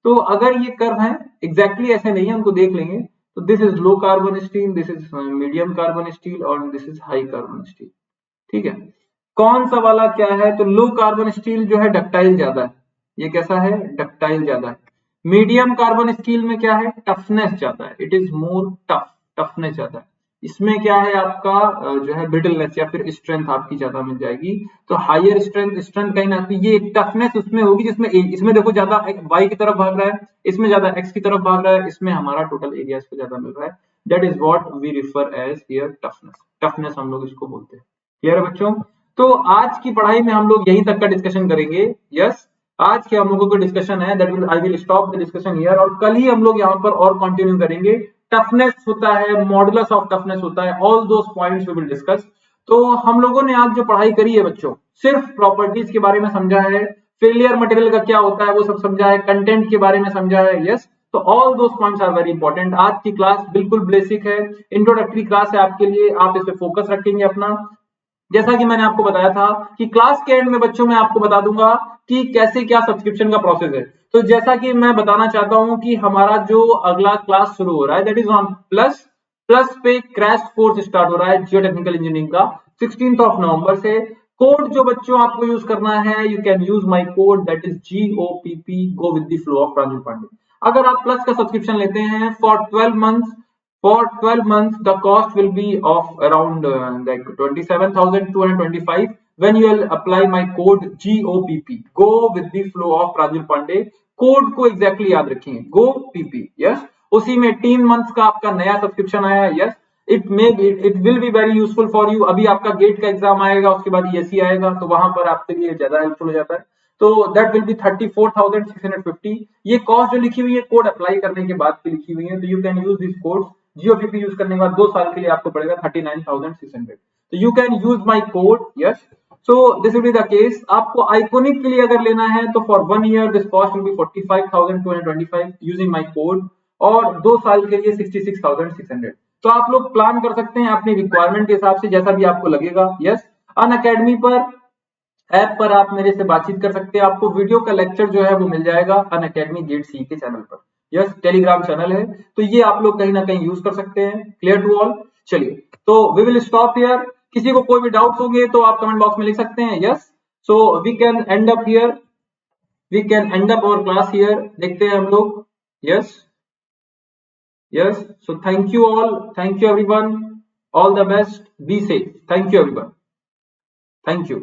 तो अगर ये कर्व है, एग्जैक्टली ऐसे नहीं है, उनको देख लेंगे। तो this is low carbon steel, this is medium carbon steel, और this is high carbon steel. ठीक है, कौन सा वाला क्या है, तो लो कार्बन स्टील जो है डक्टाइल ज्यादा है, ये कैसा है, डक्टाइल ज्यादा है। मीडियम कार्बन स्टील में क्या है, टफनेस ज्यादा है, it is more tough, toughness ज्यादा है। इसमें क्या है आपका जो है ब्रिटलनेस या फिर स्ट्रेंथ आपकी ज्यादा मिल जाएगी। तो हायर स्ट्रेंथ, स्ट्रेंथ कहीं ना कहीं ये टफनेस उसमें होगी जिसमें इसमें देखो ज्यादा वाई की तरफ भाग रहा है, इसमें ज्यादा एक्स की तरफ भाग रहा है, इसमें हमारा टोटल एरिया इसको ज्यादा मिल रहा है। That is what we refer as here toughness, toughness हम लोग इसको बोलते हैं। क्लियर है बच्चों। तो आज की पढ़ाई में हम लोग यहीं तक का डिस्कशन करेंगे। यस, आज के हम लोगों का डिस्कशन है, that will I will stop the discussion here, और कल ही हम लोग यहाँ पर और कंटिन्यू करेंगे। टफनेस होता है, मॉडुलस ऑफ टफनेस होता है, all those points we will discuss. तो हम लोगों ने आज जो पढ़ाई करी है बच्चों, सिर्फ प्रॉपर्टीज के बारे में समझा है, फेलियर मटेरियल का क्या होता है वो सब समझा है, कंटेंट के बारे में समझा है। यस, तो all those points are very important. आज की क्लास बिल्कुल बेसिक है, इंट्रोडक्टरी क्लास है आपके लिए, आप इस पे फोकस रखेंगे अपना। जैसा कि मैंने आपको बताया था कि क्लास के एंड में बच्चों मैं आपको बता दूंगा कि कैसे क्या सब्सक्रिप्शन का प्रोसेस है। तो जैसा कि मैं बताना चाहता हूं कि हमारा जो अगला क्लास शुरू हो रहा है, that is on plus. Plus पे क्रैश कोर्स स्टार्ट हो रहा है जियो टेक्निकल इंजीनियरिंग का 16 नवंबर से। कोड जो बच्चों आपको यूज करना है, you can use my code, that is GOPP, go with the flow of Pranjal Pandey. अगर आप प्लस का सब्सक्रिप्शन लेते हैं for 12 months, for 12 months the cost will be of around like 27,225 when you will apply my code GOPP, go with the flow of Pranjal Pandey। Code को exactly याद रखेंगे, GOPP। Yes, उसी में 18 months का आपका नया सब्सक्रिप्शन आया। Yes, it will be very useful for you. अभी आपका गेट का एग्जाम आएगा, उसके बाद ESE आएगा, तो वहां पर आपके लिए ज्यादा हेल्पफुल हो जाता है। तो दैट विल बी 34,650। ये कॉस्ट जो लिखी हुई है कोड अप्लाई करने के बाद की लिखी हुई है, तो you can use this code. GOPP use करने के बाद 2 साल के लिए आपको पड़ेगा 39,600। You can use my code. Yes, so this will be the case. आपको आइकोनिक के लिए अगर लेना है तो for 1 year this cost will be 45,225 using my code, और 2 साल के लिए 66,600. तो आप लोग प्लान कर सकते हैं अपनी रिक्वायरमेंट के हिसाब से, जैसा भी आपको लगेगा. यस, अनअकैडमी पर ऐप पर आप मेरे से बातचीत कर सकते हैं. आपको वीडियो का लेक्चर जो है वो मिल जाएगा अनअकैडमी गेट सी के चैनल पर. यस, टेलीग्राम चैनल है, तो ये आप लोग कहीं ना कहीं यूज कर सकते हैं. Clear to all? चलिए, तो वी विल स्टॉप हियर. किसी को कोई भी डाउट्स होंगे तो आप कमेंट बॉक्स में लिख सकते हैं. Yes, so we can end up here, we can end up our class here. देखते हैं हम लोग. Yes, yes, so thank you all, thank you everyone, all the best, be safe. Thank you everyone, thank you.